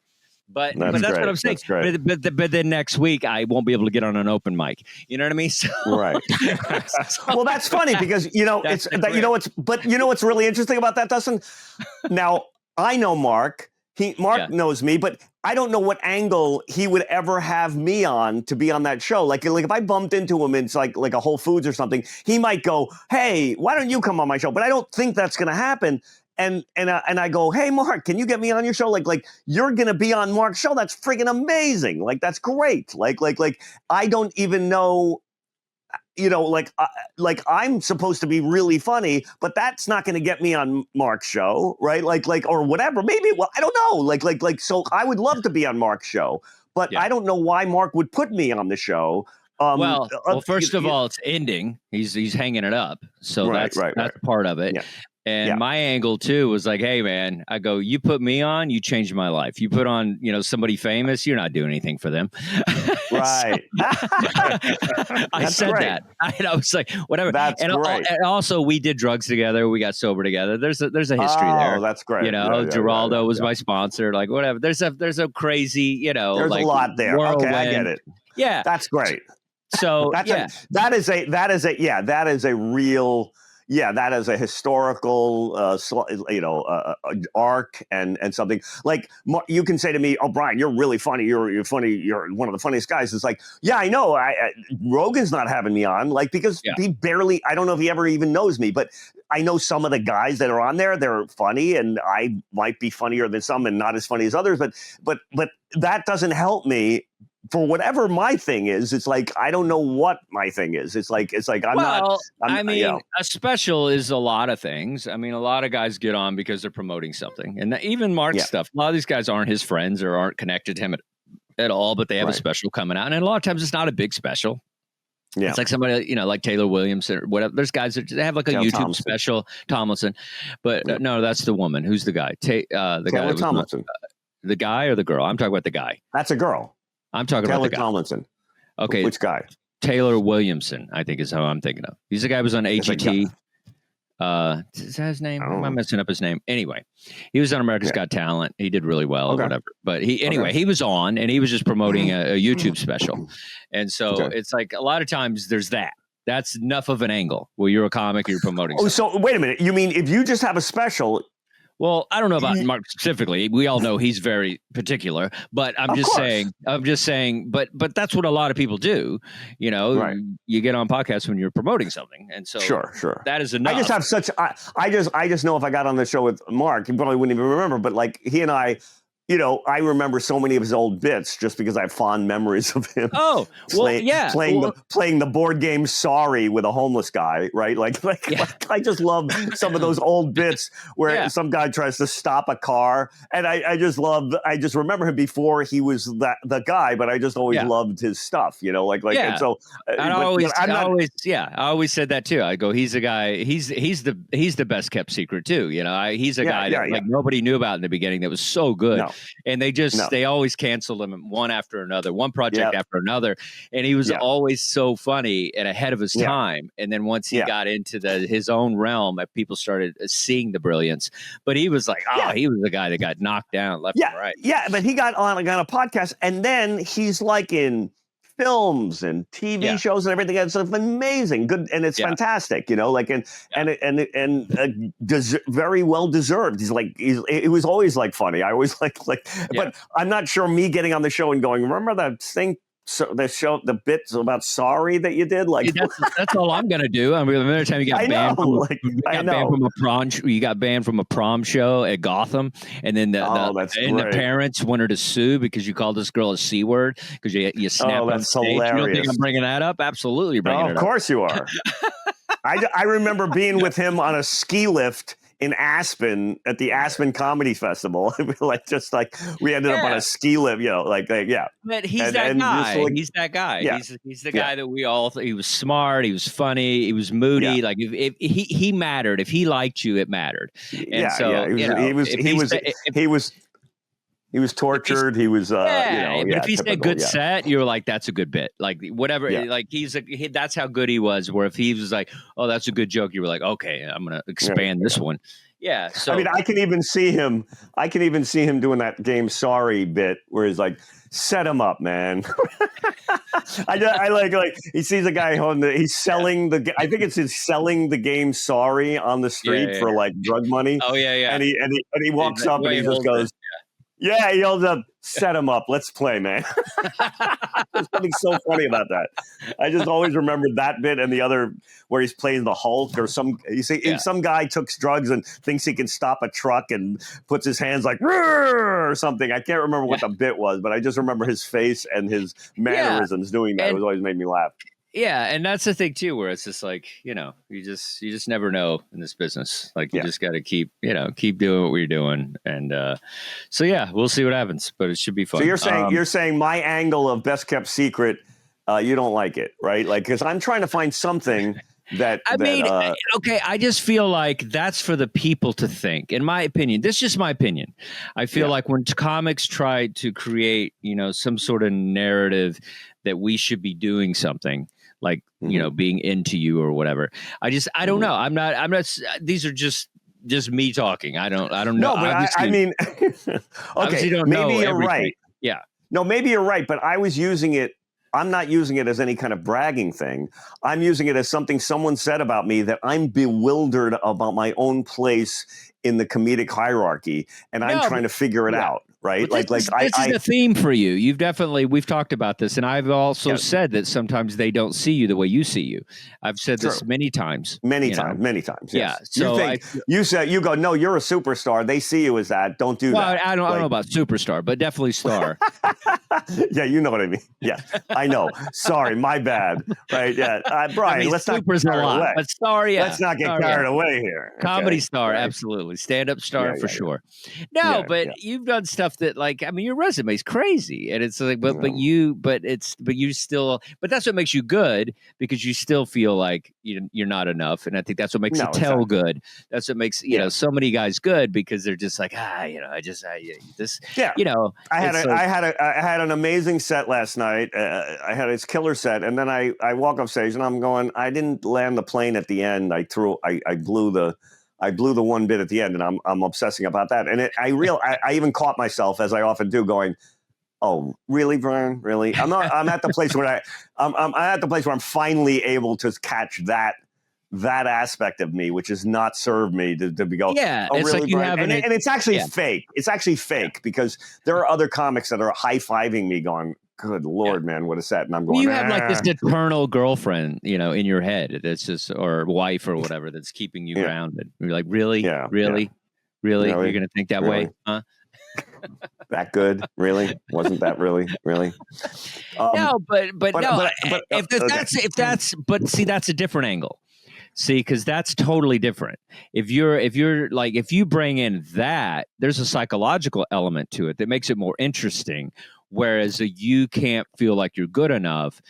But that's what I'm saying. But then next week I won't be able to get on an open mic. You know what I mean? So, Well, that's funny because you know what's really interesting about that, Dustin. Now I know Mark. Mark knows me, but I don't know what angle he would ever have me on to be on that show. Like if I bumped into him in like a Whole Foods or something, he might go, "Hey, why don't you come on my show?" But I don't think that's going to happen. And I go, "Hey, Mark, can you get me on your show? Like you're gonna be on Mark's show. That's freaking amazing. Like that's great. Like I don't even know, you know, like I'm supposed to be really funny, but that's not gonna get me on Mark's show, right? Like or whatever. Maybe. Well, I don't know. Like so I would love to be on Mark's show, but I don't know why Mark would put me on the show. Well, first of all, it's ending. He's hanging it up, so that's part of it. Yeah. And my angle too was like, hey man, I go, you put me on, you changed my life. You put on, you know, somebody famous, you're not doing anything for them. Right. I said that. I was like, whatever. That's great. And also we did drugs together. We got sober together. There's a history there. Oh, that's great. You know, Geraldo was my sponsor. Like whatever. There's a crazy, you know, there's like a lot there. Okay, I get it. Yeah. That's great. So that is a real. Yeah, that is a historical, arc and something. Like you can say to me, "Oh, Brian, you're really funny. You're funny. You're one of the funniest guys." It's like, yeah, I know. Rogan's not having me on, like because he barely. I don't know if he ever even knows me, but I know some of the guys that are on there. They're funny, and I might be funnier than some, and not as funny as others. But that doesn't help me. For whatever my thing is, it's like I don't know what my thing is. It's like I'm not. A special is a lot of things. I mean, a lot of guys get on because they're promoting something, and even Mark's stuff. A lot of these guys aren't his friends or aren't connected to him at all, but they have a special coming out, and a lot of times it's not a big special. Yeah, it's like somebody, you know, like Taylor Williams or whatever. There's guys that have like a YouTube special, Tomlinson, but no, that's the woman. Who's the guy? The guy Tomlinson. The guy or the girl? I'm talking about the guy. That's a girl. I'm talking Taylor about the guy. Tomlinson. Okay. Which guy? Taylor Williamson, I think is how I'm thinking of. He's the guy who was on AGT. Is that his name? Am I messing up his name? Anyway, he was on America's Got Talent. He did really well or whatever. But he was on, and he was just promoting a YouTube special. And so it's like a lot of times there's that. That's enough of an angle where you're a comic, you're promoting. Oh, so wait a minute. You mean if you just have a special? Well, I don't know about Mark specifically. We all know he's very particular, but I'm just saying, but that's what a lot of people do. You know, you get on podcasts when you're promoting something. And so sure. That is enough. I just have such, I just know if I got on the show with Mark, he probably wouldn't even remember, but like he and I, you know, I remember so many of his old bits just because I have fond memories of him. Oh, well, playing the board game Sorry with a homeless guy, right? Like I just love some of those old bits where some guy tries to stop a car, and I just remember him before he was the guy, but I just always loved his stuff, you know, and so I always said that too. I go, he's a guy, he's the best kept secret too, you know. He's a guy that like nobody knew about in the beginning that was so good. No. And they always canceled him one after another, one project after another. And he was always so funny and ahead of his time. And then once he got into his own realm, people started seeing the brilliance. But he was like, he was the guy that got knocked down left and right. Yeah, but he got on a podcast, and then he's like in films and TV shows and everything. It's amazing, good, and it's fantastic, you know. Like very well deserved. It was always like funny. I always but I'm not sure me getting on the show and going, remember that thing. So the bits about Sorry that you did, like that's all I'm gonna do. I mean, another time you got banned from a prom show at Gotham, and then the parents wanted to sue because you called this girl a C word because you snapped on stage. Hilarious. You don't think I'm bringing that up? Absolutely bringing it up. Of course you are. I remember being with him on a ski lift in Aspen at the Aspen Comedy Festival. We ended up on a ski lift, you know, But he's that guy. He's that guy. Yeah. He's the guy that we all he was smart, he was funny, he was moody. Yeah. Like if he mattered. If he liked you, it mattered. And he was tortured. He was, but if he said good set, you were like, that's a good bit. Like whatever, like that's how good he was. Where if he was like, oh, that's a good joke, you were like, okay, I'm going to expand this one. Yeah. So I mean, I can even see him doing that game Sorry bit where he's like, set him up, man. I like he sees a guy he's selling I think it's selling the game Sorry on the street for like drug money. Oh yeah. And he walks up and he just goes. Yeah, he yells up, set him up. Let's play, man. There's something so funny about that. I just always remembered that bit and the other where he's playing the Hulk or some guy took drugs and thinks he can stop a truck and puts his hands like or something. I can't remember what the bit was, but I just remember his face and his mannerisms doing that. It was always made me laugh. Yeah, and that's the thing too, where it's just like, you know, you just never know in this business. Like you just got to keep doing what we're doing, and so we'll see what happens, but it should be fun. So you're saying my angle of best kept secret, you don't like it, right? Like because I'm trying to find something that I just feel like that's for the people to think. In my opinion, this is just my opinion. I feel like when comics try to create, you know, some sort of narrative that we should be doing something. Like, you know, being into you or whatever. I don't know. I'm not, these are just me talking. I don't know. No, but I mean, okay, don't maybe know you're everything. right. Yeah. No, maybe you're right, but I'm not using it as any kind of bragging thing. I'm using it as something someone said about me that I'm bewildered about my own place in the comedic hierarchy, and I'm trying to figure it out. Right. This is a theme for you. We've talked about this. And I've also said that sometimes they don't see you the way you see you. I've said this many times. Many times. Yes. Yeah. So you go, no, you're a superstar. They see you as that. Don't do that. I don't know about superstar, but definitely star. Yeah. You know what I mean? Yeah, I know. Sorry. My bad. Right. Yeah. Brian, let's not get carried away. But star, let's not get carried away here. Okay? Comedy star. Right. Absolutely. Stand-up star for sure. No, but you've done stuff that, like, I mean, your resume is crazy, and it's like, but that's what makes you good, because you still feel like you're not enough, and I think that's what makes good. That's what makes so many guys good, because they're just like I had an amazing set last night. I had this killer set, and then I walk off stage, and I'm going, I didn't land the plane at the end. I blew the one bit at the end, and I'm obsessing about that. And I even caught myself, as I often do, going, oh, really, Brian? Really? I'm at the place where I'm at the place where I'm finally able to catch that aspect of me, which has not served me to be go. Yeah, oh, it's really, like you Brian? have And it's actually fake. It's actually fake because there are other comics that are high-fiving me, going, "Good Lord, man, what a set!" And I'm going, you have like this eternal girlfriend, in your head that's just, or wife or whatever, that's keeping you grounded. You're like, really, really, you're gonna think that way, huh? That good? Really? Wasn't that really? No, but see, that's a different angle. See, because that's totally different. If you bring in that, there's a psychological element to it that makes it more interesting. Whereas you can't feel like you're good enough,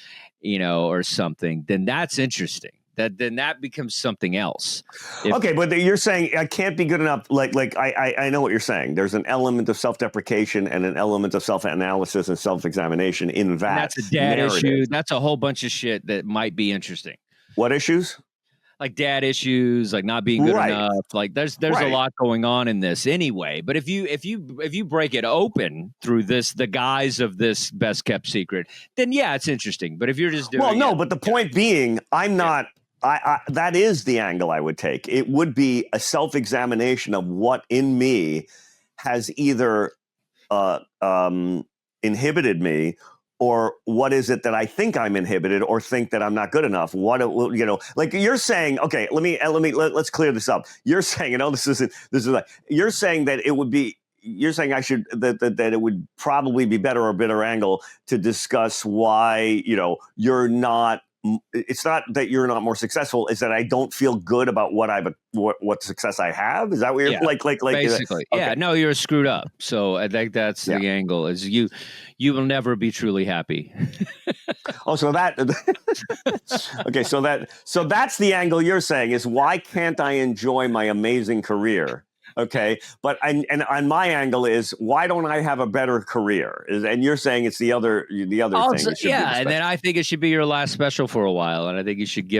or something, then that's interesting. Then that becomes something else. Okay, but you're saying I can't be good enough. I know what you're saying. There's an element of self-deprecation and an element of self-analysis and self-examination in that. And that's a dad issue. That's a whole bunch of shit that might be interesting. What issues? Like dad issues, like not being good enough. Like there's a lot going on in this anyway. But if you break it open through the guise of this best kept secret, then yeah, it's interesting. But if you're just doing but the point being, I'm not. That is the angle I would take. It would be a self-examination of what in me has either inhibited me, or what is it that I think I'm inhibited or think that I'm not good enough. Like you're saying, okay, let's clear this up. You're saying, you're saying that it would be, you're saying I should, that it would probably be better or better angle to discuss why, you're not, it's not that you're not more successful, it's that I don't feel good about what success I have. Is that what you're like basically? Okay. Yeah, no, you're screwed up. So I think that's the angle, is you will never be truly happy. So okay, so that's the angle you're saying, is why can't I enjoy my amazing career? Okay, but and on my angle is, why don't I have a better career? And you're saying it's the other also, thing. And then I think it should be your last special for a while, and I think you should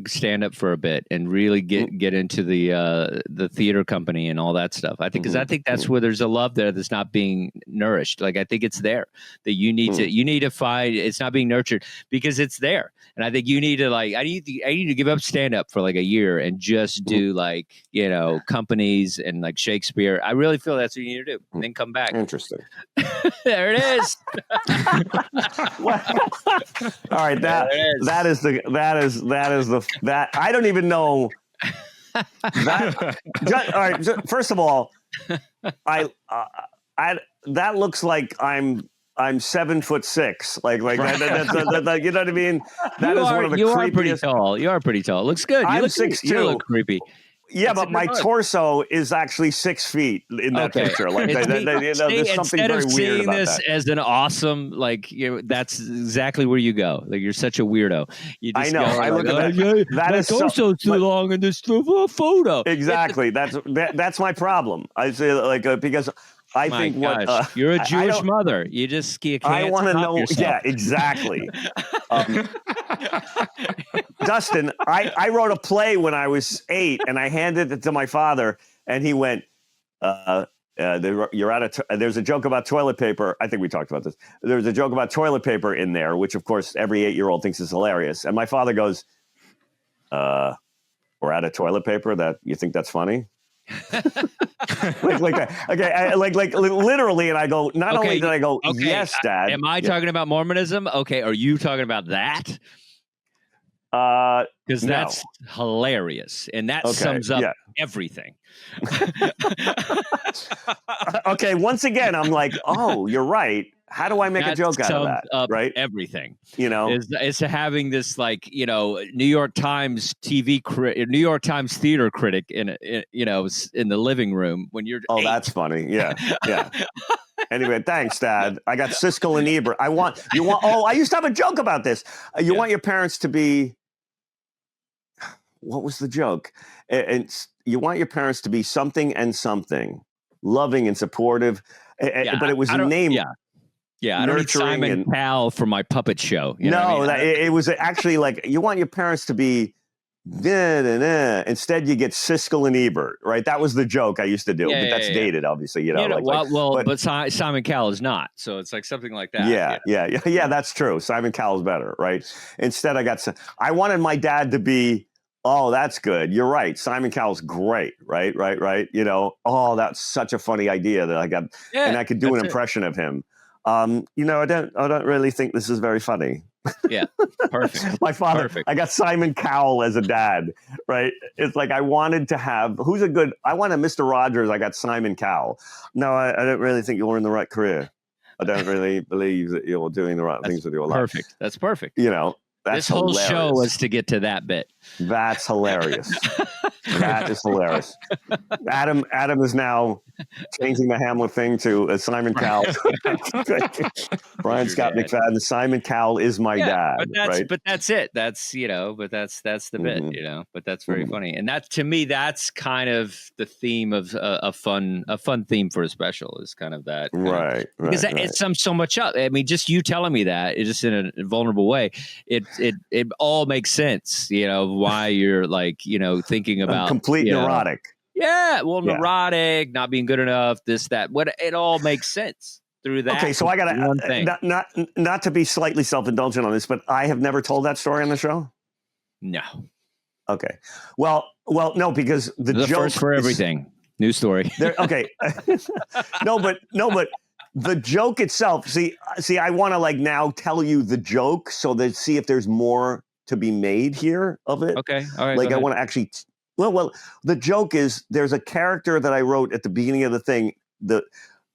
stand up for a bit and really get into the theater company and all that stuff. I think because I think that's where there's a love there that's not being nourished. Like I think it's there that you need to find. It's not being nurtured because it's there, and I think you need to I need to give up stand up for like a year and just do companies and like Shakespeare. I really feel that's what you need to do, and then come back. Interesting. There it is. All right, that is I don't even know that. All right, first of all, I that looks like I'm 7'6". Like that, you know what I mean? That is one of the creepiest. You are pretty tall. You are pretty tall. Looks good. I'm 6'2". You look creepy. Yeah, but my torso is actually 6 feet in that picture. Like, there's something very weird about that. Instead of seeing this as an awesome, that's exactly where you go. Like, you're such a weirdo. You just I know. I look at that. That is torso too long in this photo. Exactly. That's my problem. I say because. I think you're a Jewish mother. You can't. I want to know. Yourself. Yeah, exactly. Dustin, I wrote a play when I was 8, and I handed it to my father, and he went, "You're out of." There's a joke about toilet paper. I think we talked about this. There's a joke about toilet paper in there, which of course every 8-year-old thinks is hilarious. And my father goes, "We're out of toilet paper. That you think that's funny?" Literally, and I go, not only did I go, yes, Dad. Am I talking about Mormonism? Okay, are you talking about that? Because that's hilarious, and that sums up everything. Okay, once again, I'm like, oh, you're right. How do I make a joke out of that? Right? Everything. Is having this New York Times New York Times theater critic in the living room when you're. Oh, 8. that's funny. Yeah. Anyway, thanks, Dad. I got Siskel and Ebert. I used to have a joke about this. You want your parents to be. What was the joke? And you want your parents to be something and something, loving and supportive. But it was a name. Yeah. Yeah, I don't need nurturing Simon and Cowell for my puppet show. You know what I no, mean? that, it was actually like you want your parents to be. Instead, you get Siskel and Ebert, right? That was the joke I used to do, Yeah, but that's yeah. dated, obviously. You know, Well, but but Simon Cowell is not, so it's like something like that. yeah, that's true. Simon Cowell's better, right? Instead, I wanted my dad to be. Oh, that's good. You're right. Simon Cowell's great, right? You know, oh, that's such a funny idea that I got, Yeah, and I could do an that's it. impression of him. You know, I don't really think this is very funny. Yeah, perfect. My father, Perfect. I got Simon Cowell as a dad, right? It's like I wanted to have, I wanted Mr. Rogers, I got Simon Cowell. No, I don't really think you're in the right career. I don't really believe that you're doing the right things with your life. Perfect. That's perfect. You know, that's this whole hilarious. show was to get to that bit. That's hilarious. That is hilarious. Adam is now changing the Hamlet thing to Simon Cowell. Brian Scott McFadden. Simon Cowell is my dad. But that's it. That's that's the bit. You know. But that's very funny. And that to me, that's kind of the theme of a fun theme for a special is kind of that. Because it sums so much up. I mean, just you telling me that, it's just in a vulnerable way. It all makes sense. You know why you're like thinking about complete neurotic. Neurotic, not being good enough, this, that. What it all makes sense through that. Okay, so I gotta not to be slightly self-indulgent on this, but I have never told that story on the show. No. Okay. Well, no, because the joke first for everything. New story. Okay. No, but the joke itself. See, I want to like now tell you the joke so that see if there's more to be made here of it. Okay. All right. Like I want to actually. Well, the joke is there's a character that I wrote at the beginning of the thing,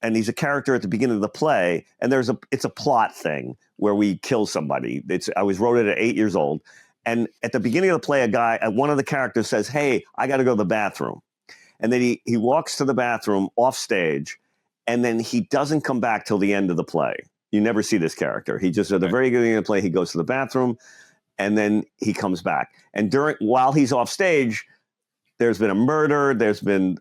and he's a character at the beginning of the play, and it's a plot thing where we kill somebody. I wrote it at 8 years old, and at the beginning of the play, one of the characters says, "Hey, I got to go to the bathroom," and then he walks to the bathroom off stage, and then he doesn't come back till the end of the play. You never see this character. He just at the very beginning of the play, he goes to the bathroom, and then he comes back, and while he's off stage. There's been a murder.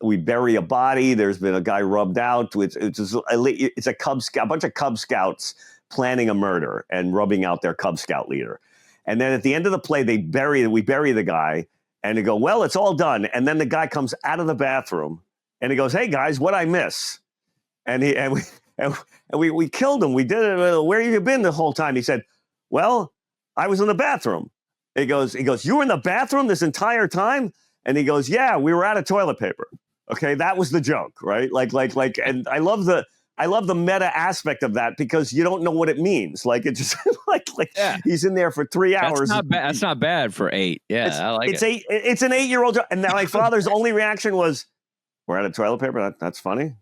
We bury a body. There's been a guy rubbed out. It's a bunch of Cub Scouts planning a murder and rubbing out their Cub Scout leader. And then at the end of the play, we bury the guy and they go, well, it's all done. And then the guy comes out of the bathroom and he goes, hey guys, what'd I miss? And we killed him. We did it. Where have you been the whole time? He said, well, I was in the bathroom. He goes, you were in the bathroom this entire time? And he goes, yeah, we were out of toilet paper. Okay, that was the joke, right? Like, and I love the meta aspect of that because you don't know what it means. Like it's just he's in there for 3 hours. That's not bad for 8. Yeah, I like it. It's an 8-year-old joke. And now my father's only reaction was, we're out of toilet paper? That's funny?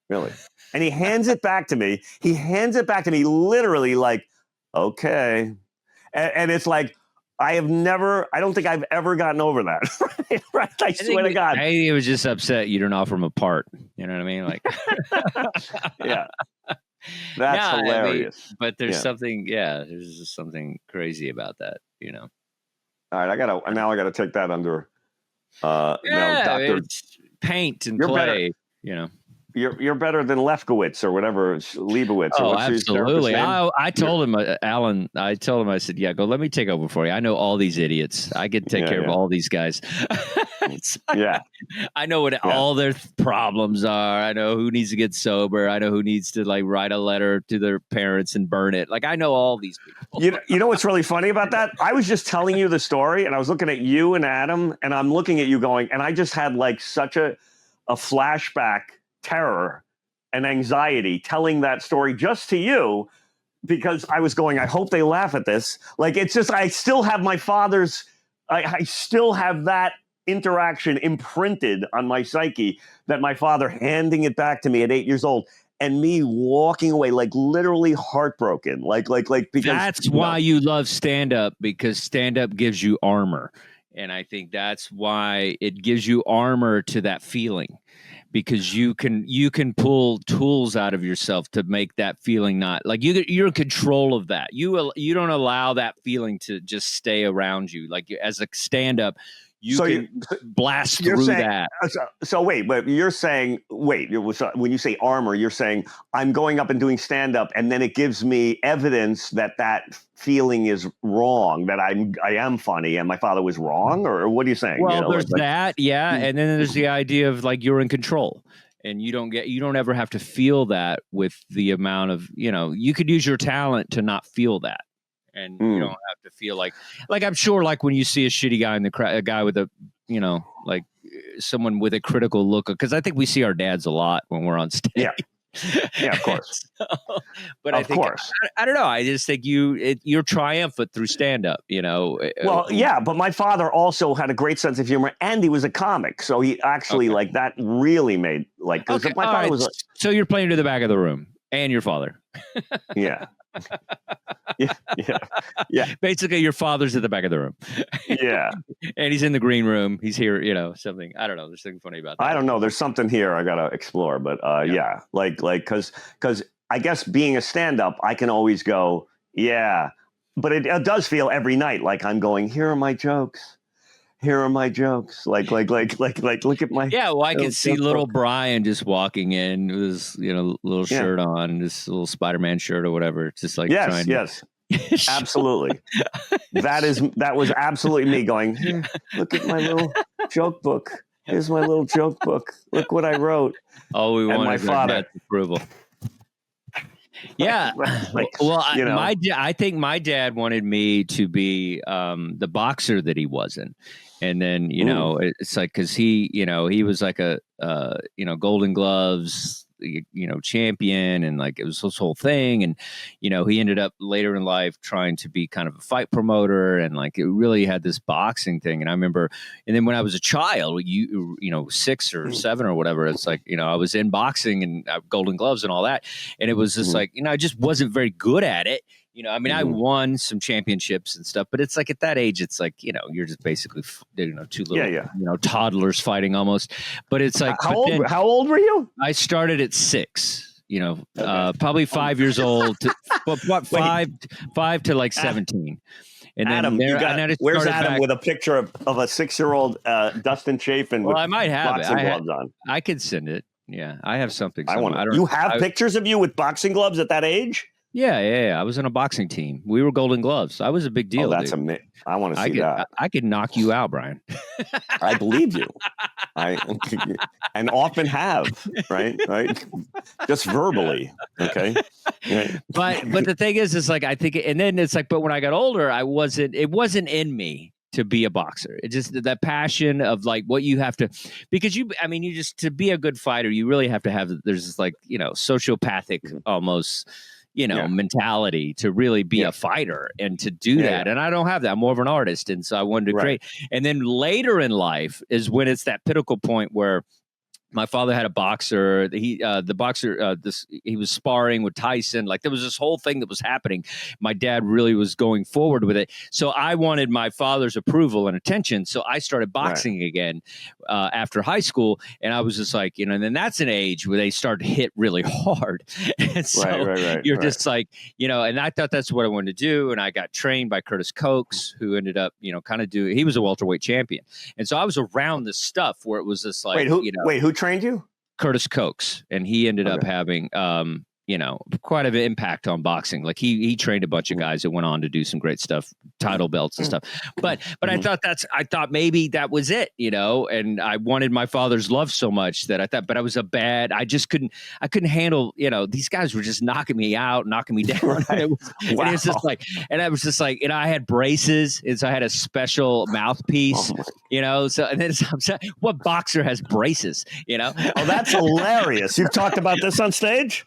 Really? And he hands it back to me. He hands it back to me literally like, okay. And it's like, I don't think I've ever gotten over that. Right? I swear to God. I think he was just upset you didn't offer him a part. You know what I mean? Like, yeah. That's hilarious. I mean, but there's something, there's just something crazy about that, you know? All right. I gotta take that under, Dr. It's paint and clay, better. You know? You're better than Lefkowitz or whatever, Leibowitz. Oh, absolutely. I told him, Alan, I said, go, let me take over for you. I know all these idiots. I can take care of all these guys. I know what all their problems are. I know who needs to get sober. I know who needs to like write a letter to their parents and burn it. Like I know all these people. You know what's really funny about that? I was just telling you the story and I was looking at you and Adam and I'm looking at you going, and I just had like such a flashback terror and anxiety telling that story just to you because I was going, I hope they laugh at this. Like, it's just, I still have my father's, I still have that interaction imprinted on my psyche that my father handing it back to me at 8 years old and me walking away, like literally heartbroken. Like, because that's why you love stand-up, because stand-up gives you armor. And I think that's why it gives you armor to that feeling. Because you can pull tools out of yourself to make that feeling not like you're in control of that. You don't allow that feeling to just stay around you. Like as a stand-up, you So can blast you're through saying, that. So wait, but you're saying, it was when you say armor, you're saying I'm going up and doing stand up, and then it gives me evidence that feeling is wrong, that I am funny, and my father was wrong, or what are you saying? Well, there's like, that, yeah, and then there's the idea of like you're in control, and you don't ever have to feel that with the amount of you could use your talent to not feel that. And you don't have to feel like I'm sure like when you see a shitty guy in the crowd, a guy with a like someone with a critical look, because I think we see our dads a lot when we're on stage. Yeah, of course. But I think I don't know. I just think you're triumphant through stand up. Well, yeah, but my father also had a great sense of humor, and he was a comic, so he actually like that really made like because my father was. So you're playing to the back of the room, and your father. Yeah. Yeah. Basically, your father's at the back of the room. Yeah. And he's in the green room. He's here, something. I don't know. There's something funny about that. I don't know. There's something here I got to explore. But yeah, like, because I guess being a stand up, I can always go, yeah. But it does feel every night like I'm going, here are my jokes. Here are my jokes. Like, look at my. Yeah, well, I can see little Brian just walking in with his, little shirt on, this little Spider-Man shirt or whatever. It's just like yes. Absolutely. That was absolutely me going, look at my little joke book. Here's my little joke book. Look what I wrote. Oh, we wanted my father approval. Yeah. I think my dad wanted me to be the boxer that he wasn't. And then, it's like, cause he was like a, Golden Gloves, champion, and like it was this whole thing. And, he ended up later in life trying to be kind of a fight promoter, and like it really had this boxing thing. And I remember, and then when I was a child, 6 or 7 or whatever, it's like, I was in boxing and Golden Gloves and all that. And it was just like, I just wasn't very good at it. I won some championships and stuff, but it's like at that age, it's like, you're just basically, two little, toddlers fighting almost. But it's like, how old were you? I started at 6, probably 5 years old, five to like 17. And then Adam, where's Adam with a picture of a 6-year-old Dustin Chafin? Well, I might have boxing gloves on. I could send it. Yeah, I have something. You have pictures of you with boxing gloves at that age? Yeah. I was on a boxing team. We were Golden Gloves. I was a big deal. Oh, that's amazing. I want to see that. I could knock you out, Brian. I believe you. And often have, right? Just verbally. Okay. Right. But the thing is like, I think, and then it's like, but when I got older, it wasn't in me to be a boxer. It just that passion of like what you have to, because you just, to be a good fighter, you really have to have, there's this like, sociopathic almost, mentality to really be a fighter and to do that. And I don't have that. I'm more of an artist. And so I wanted to create. And then later in life is when it's that pinnacle point where my father had a boxer. He was sparring with Tyson. Like there was this whole thing that was happening. My dad really was going forward with it. So I wanted my father's approval and attention. So I started boxing again after high school. And I was just like, and then that's an age where they start to hit really hard. And so you're just like, and I thought that's what I wanted to do. And I got trained by Curtis Cokes, who ended up, he was a welterweight champion. And so I was around this stuff where it was just like, who trained you? Curtis Cokes, and he ended up having quite an impact on boxing. Like he trained a bunch of guys that went on to do some great stuff, title belts and stuff. But I thought maybe that was it, and I wanted my father's love so much that I thought, but I couldn't handle, these guys were just knocking me out, knocking me down. And it was just like, and I was just like, and I had braces, and so I had a special mouthpiece, so, and then what boxer has braces, Oh, that's hilarious. You've talked about this on stage?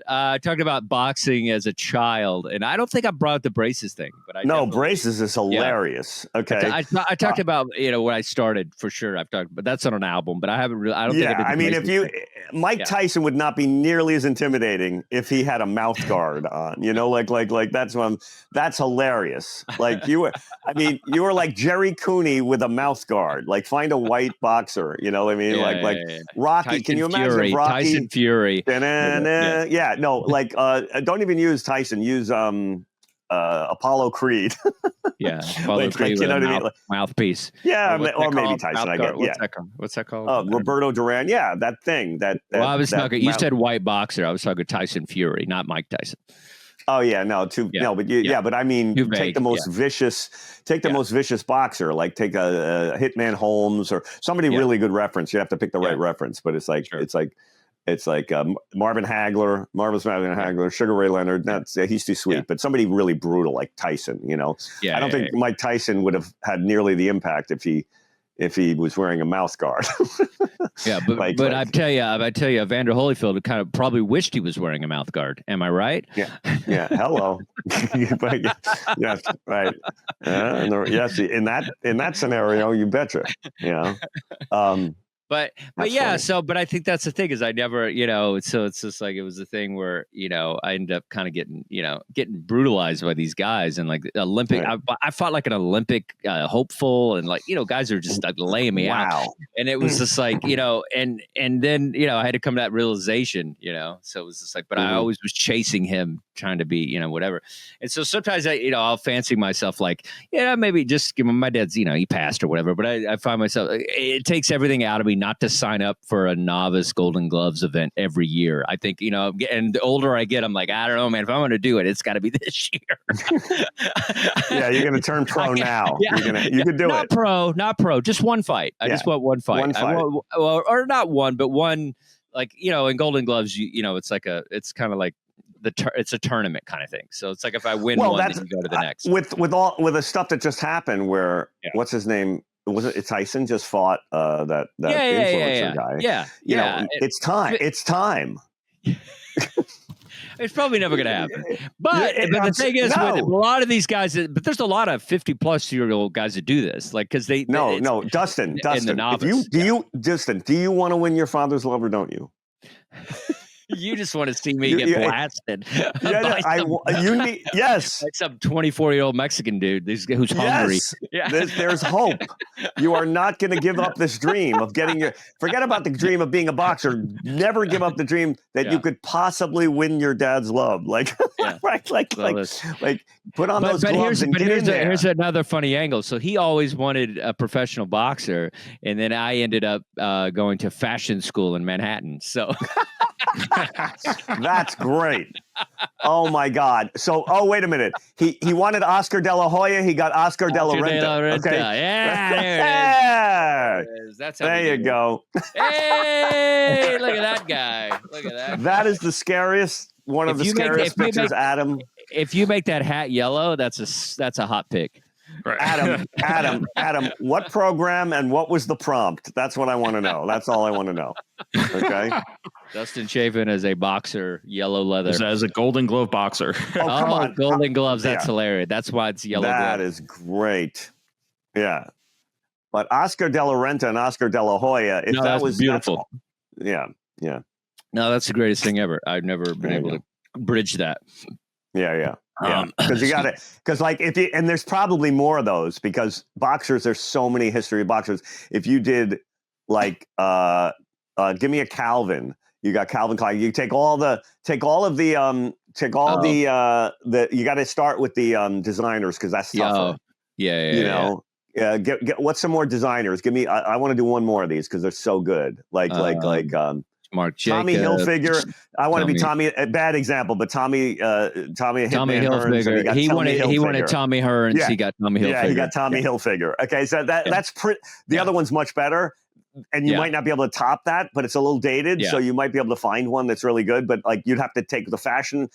I talked about boxing as a child, and I don't think I brought the braces thing, but braces is hilarious. Yeah. Okay, I talked about when I started for sure. I've talked, but that's on an album. But I haven't really. I don't think. I mean, if Mike Tyson would not be nearly as intimidating if he had a mouth guard on. Like that's hilarious. Like you were like Jerry Cooney with a mouth guard. Like find a white boxer. You know what I mean? Rocky. Tyson Can you imagine Fury, Rocky? Tyson Fury. Don't even use Tyson. Use Apollo Creed. Yeah, Apollo Creed you with know a what I mean? mouthpiece. Yeah, What's or that maybe called? Tyson. I Mouth guard. get. Yeah. What's that called? Roberto Duran. Yeah, that thing. Well, I was talking. You said white boxer. I was talking Tyson Fury, not Mike Tyson. Oh yeah, no, but I mean, Too take vague, the most vicious, most vicious boxer, like take a Hitman Holmes or somebody really good reference. You have to pick the right reference, but it's like Marvin Hagler, Sugar Ray Leonard. He's too sweet, but somebody really brutal like Tyson. You know, I don't think Mike Tyson would have had nearly the impact if he was wearing a mouth guard. but I tell you, Evander Holyfield kind of probably wished he was wearing a mouth guard. Am I right? Yeah. Hello. Yes, right. Yes, in that scenario, you betcha. You know. But yeah, funny. but I think that's the thing is I never, so it's just like it was a thing where, I ended up kind of getting brutalized by these guys and like Olympic. Right. I fought like an Olympic hopeful and like, guys are just like laying me out. And it was just like, and then, I had to come to that realization, so it was just like, but I always was chasing him trying to be, whatever. And so sometimes I'll fancy myself like, maybe just give him my dad's, he passed or whatever. But I find myself, it takes everything out of me not to sign up for a novice Golden Gloves event every year. I think, and the older I get, I'm like, I don't know, man, if I'm going to do it, it's got to be this year. Yeah. You're going to turn pro now. Yeah. You could do not it. Not pro, just one fight. I just want one fight. Or not one, but one, like, in Golden Gloves, it's like it's kind of like, it's a tournament kind of thing. So it's like if I win one, then you go to the next. With the stuff that just happened, where what's his name? Was it Tyson just fought that influencer guy? Yeah. It's time. It's time. It's probably never going to happen. But the thing is, with a lot of these guys, but there's a lot of 50-plus-year-old guys that do this, like because they. Dustin. Dustin, do you want to win your father's love or don't you? You just want to see me get blasted. Yes. Like some 24-year-old Mexican dude who's hungry. Yes. There's hope. You are not going to give up this dream of forget about the dream of being a boxer. Never give up the dream that you could possibly win your dad's love. Like, put on those gloves and get in there. Here's another funny angle. So he always wanted a professional boxer. And then I ended up going to fashion school in Manhattan. So... That's great. Oh my God. So, wait a minute. He wanted Oscar de la Hoya. He got Oscar de la Renta. Okay. Yeah, there it is. That's how there you go. Hey, look at that guy. Look at that. That is the scariest. One of the scariest pictures, Adam. If you make that hat yellow, that's a hot pick. Right. Adam, what program and what was the prompt? That's what I want to know. That's all I want to know. Okay. Dustin Chafin as a boxer, yellow leather. As a Golden Glove boxer. Come on. Golden Gloves. That's hilarious. That's why it's yellow. That is great. Yeah. But Oscar de la Renta and Oscar de la Hoya, that was beautiful. Yeah. No, that's the greatest thing ever. I've never been able to bridge that. Yeah. Because you got it. Because and there's probably more of those because boxers. There's so many history of boxers. If you did give me a Calvin. You got Calvin Klein. You take all the you got to start with the designers because that's tougher. Get what's some more designers? Give me. I want to do one more of these because they're so good. Mark Jacobs, Tommy Hilfiger. I want to be Tommy. A bad example, but Tommy Hilfiger. He wanted Tommy Hearns. Yeah. He got Tommy Hilfiger. Yeah, he got Tommy Hilfiger. Okay, so that's pretty. The other one's much better, and you might not be able to top that, but it's a little dated. Yeah. So you might be able to find one that's really good. But you'd have to take the fashion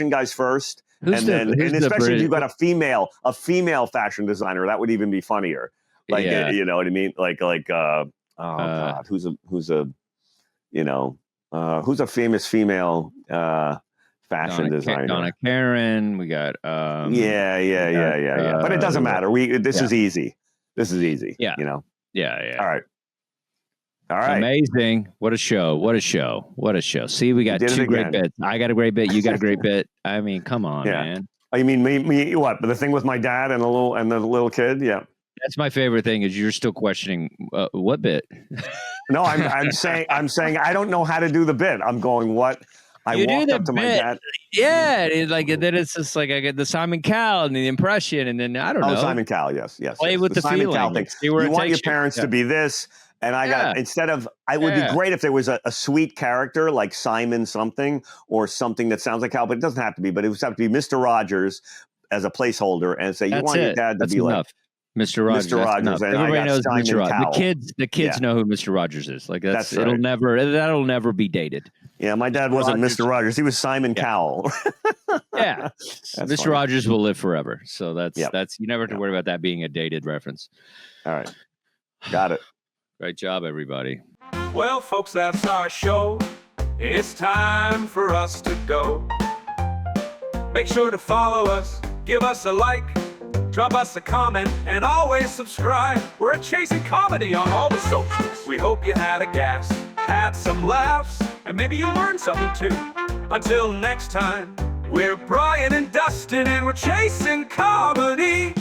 guys first, and especially if you got a female fashion designer, that would even be funnier. You know what I mean? God, who's a famous female fashion designer? Donna Karen. We got. Yeah. But it doesn't matter. This is easy. Yeah. Yeah. All right. Amazing. What a show. See, we got two great bits. I got a great bit. You got a great bit. I mean, come on, man. Oh, you mean me? What? But the thing with my dad and the little kid? Yeah. That's my favorite thing is you're still questioning what bit. No, I'm saying I don't know how to do the bit. I'm going what? I You do walked the up to my bit. dad. Yeah, it's like then it's just like I get the Simon Cowell and the impression, and then I don't know. Simon Cowell, yes. Play yes. with the Simon feeling. Cowell thing. See where You it want your takes you. parents Yeah. to be this, and I got instead of. It would be great if there was a sweet character like Simon something or something that sounds like Cowell, but it doesn't have to be. But it would have to be Mr. Rogers as a placeholder, and say you want your dad to That's be enough. Mr. Rogers. Mr. Rogers, and Everybody I got knows Simon Mr. Rogers. Cowell. The kids know who Mr. Rogers is. Like That's right. that'll never be dated. Yeah, my dad wasn't Mr. Rogers. He was Simon Cowell. Yeah. Mr. funny. Rogers will live forever. So that's Yep. you never have to worry about that being a dated reference. All right. Got it. Great job, everybody. Well, folks, that's our show. It's time for us to go. Make sure to follow us, give us a like, drop us a comment, and always subscribe. We're chasing comedy on all the socials. We hope you had a gas, had some laughs, and maybe you learned something too. Until next time, we're Brian and Dustin, and we're chasing comedy.